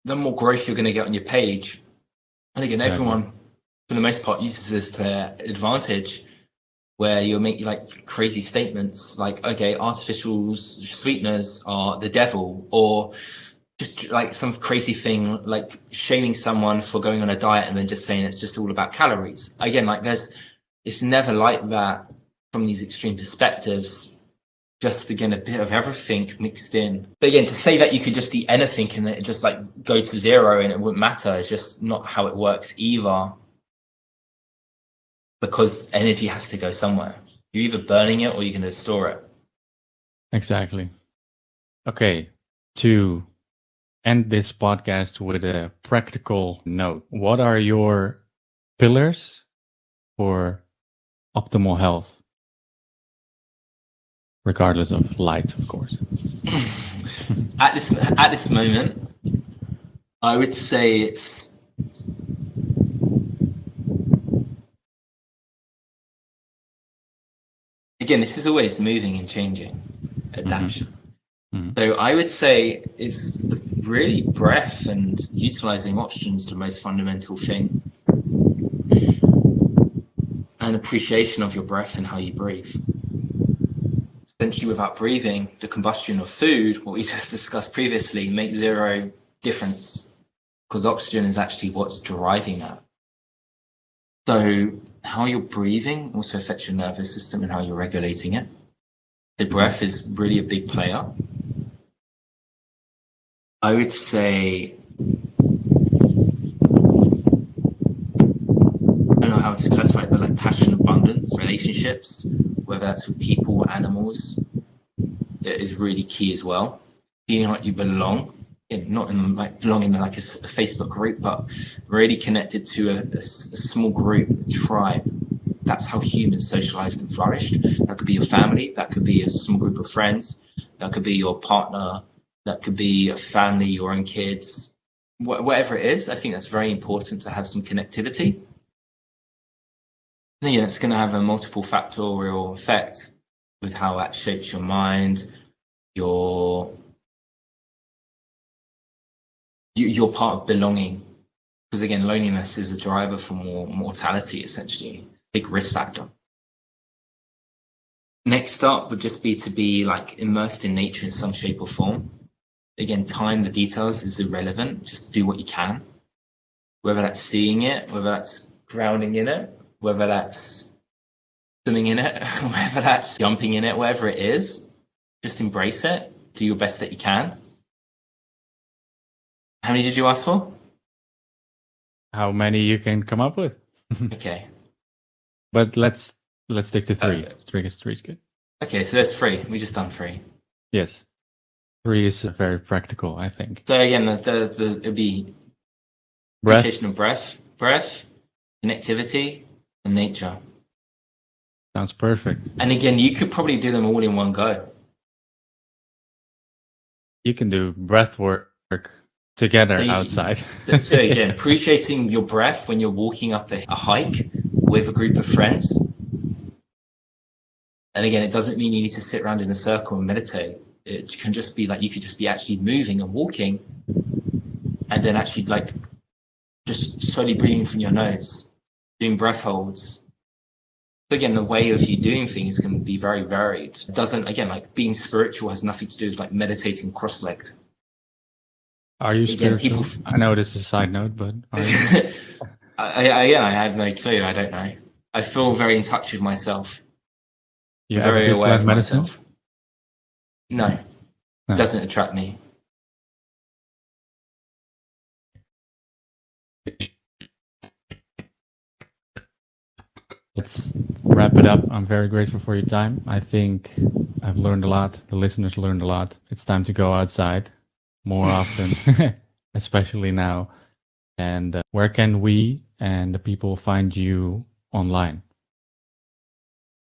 the more growth you're going to get on your page. And again, everyone, for the most part, uses this to their advantage, where you'll make like crazy statements like, okay, artificial sweeteners are the devil, or just like some crazy thing like shaming someone for going on a diet and then just saying it's just all about calories. Again, like it's never like that from these extreme perspectives. Just again, a bit of everything mixed in. But again, to say that you could just eat anything and it just like go to zero and it wouldn't matter is just not how it works either. Because energy has to go somewhere. You're either burning it or you're going to store it. Exactly. Okay, to end this podcast with a practical note, what are your pillars for optimal health? Regardless of light, of course. At this moment, I would say it's again, this is always moving and changing, adaptation. Mm-hmm. So I would say is really breath and utilizing oxygen is the most fundamental thing, and appreciation of your breath and how you breathe. Essentially, without breathing, the combustion of food, what we just discussed previously, makes zero difference, because oxygen is actually what's driving that. So how you're breathing also affects your nervous system and how you're regulating it. The breath is really a big player. I would say, I don't know how to classify it, but like passion, abundance, relationships, whether that's with people or animals, it is really key as well. Feeling like you belong, not in like belonging in like a Facebook group, but really connected to a small group, a tribe. That's how humans socialized and flourished. That could be your family, that could be a small group of friends, that could be your partner, that could be a family, your own kids, whatever it is. I think that's very important to have some connectivity. And yeah, it's going to have a multiple factorial effect with how that shapes your mind, your part of belonging. Because again, loneliness is a driver for more mortality, essentially. It's a big risk factor. Next up would just be to be like immersed in nature in some shape or form. Again, time, the details is irrelevant. Just do what you can. Whether that's seeing it, whether that's grounding in it, whether that's swimming in it, whether that's jumping in it, whatever it is, just embrace it. Do your best that you can. How many did you ask for? How many you can come up with. Okay. But let's stick to three. Three is good. Okay, so there's 3. We just done 3. Yes. 3 is very practical, I think. So again, it'd be breath, appreciation of breath, connectivity, and nature. Sounds perfect. And again, you could probably do them all in one go. You can do breath work together outside. So again, appreciating your breath when you're walking up a hike with a group of friends. And again, it doesn't mean you need to sit around in a circle and meditate. It can just be like, you could just be actually moving and walking, and then actually like just slowly breathing from your nose, doing breath holds. So again, the way of you doing things can be very varied. It doesn't, again, like being spiritual has nothing to do with like meditating cross-legged. Are you Again, spiritual? I know this is a side note, but are you? I have no clue. I don't know. I feel very in touch with myself. You Very ever do aware of plant medicine? myself. No, No. it doesn't attract me. Let's wrap it up. I'm very grateful for your time. I think I've learned a lot. The listeners learned a lot. It's time to go outside more often, especially now. And where can we and the people find you online?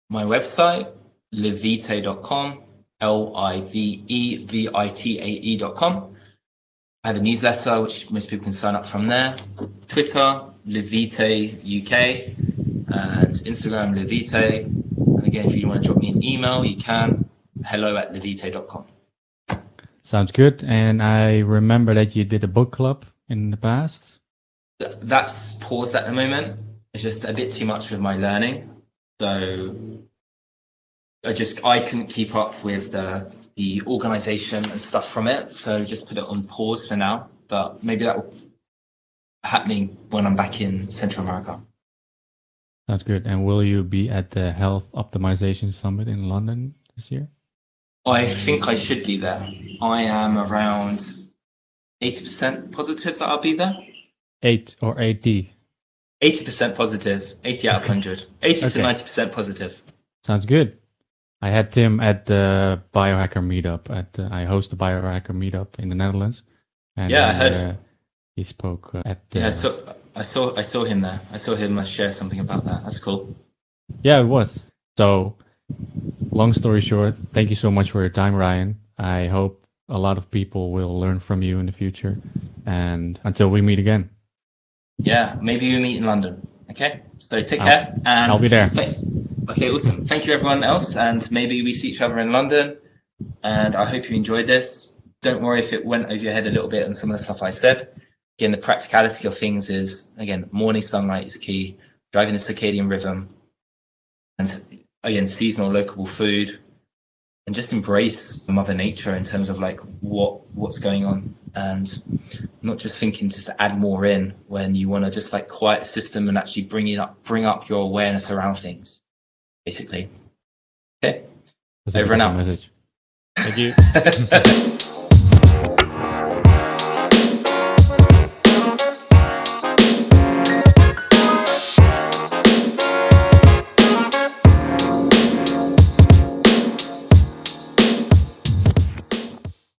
My website, livevitae.com, livevitae.com. I have a newsletter, which most people can sign up from there. Twitter, livevitae UK, and Instagram, livevitae. And again, if you want to drop me an email, you can. hello@livevitae.com. Sounds good. And I remember that you did a book club in the past. That's paused at the moment. It's just a bit too much with my learning. So I couldn't keep up with the organization and stuff from it. So just put it on pause for now. But maybe that will be happening when I'm back in Central America. Sounds good. And will you be at the Health Optimization Summit in London this year? I think I should be there. I am around 80% positive that I'll be there. 8 or 80? 80% positive, 80 out of 100. 80 to Okay. 90% positive. Sounds good. I had Tim at the biohacker meetup. I host the biohacker meetup in the Netherlands. And Yeah, I heard. He spoke at the... Yeah, I saw him there. I saw him share something about that. That's cool. Yeah, it was. So, long story short, thank you so much for your time, Ryan. I hope a lot of people will learn from you in the future. And until we meet again. Yeah, maybe we meet in London. Okay, so take care. And I'll be there. Okay, awesome. Thank you, everyone else. And maybe we see each other in London. And I hope you enjoyed this. Don't worry if it went over your head a little bit on some of the stuff I said. Again, the practicality of things is, again, morning sunlight is key, driving the circadian rhythm, and again, seasonal local food, and just embrace Mother Nature in terms of like what's going on, and not just thinking just to add more in when you want to just like quiet the system and actually bring up your awareness around things, basically. Okay, That's over and out. message. Thank you.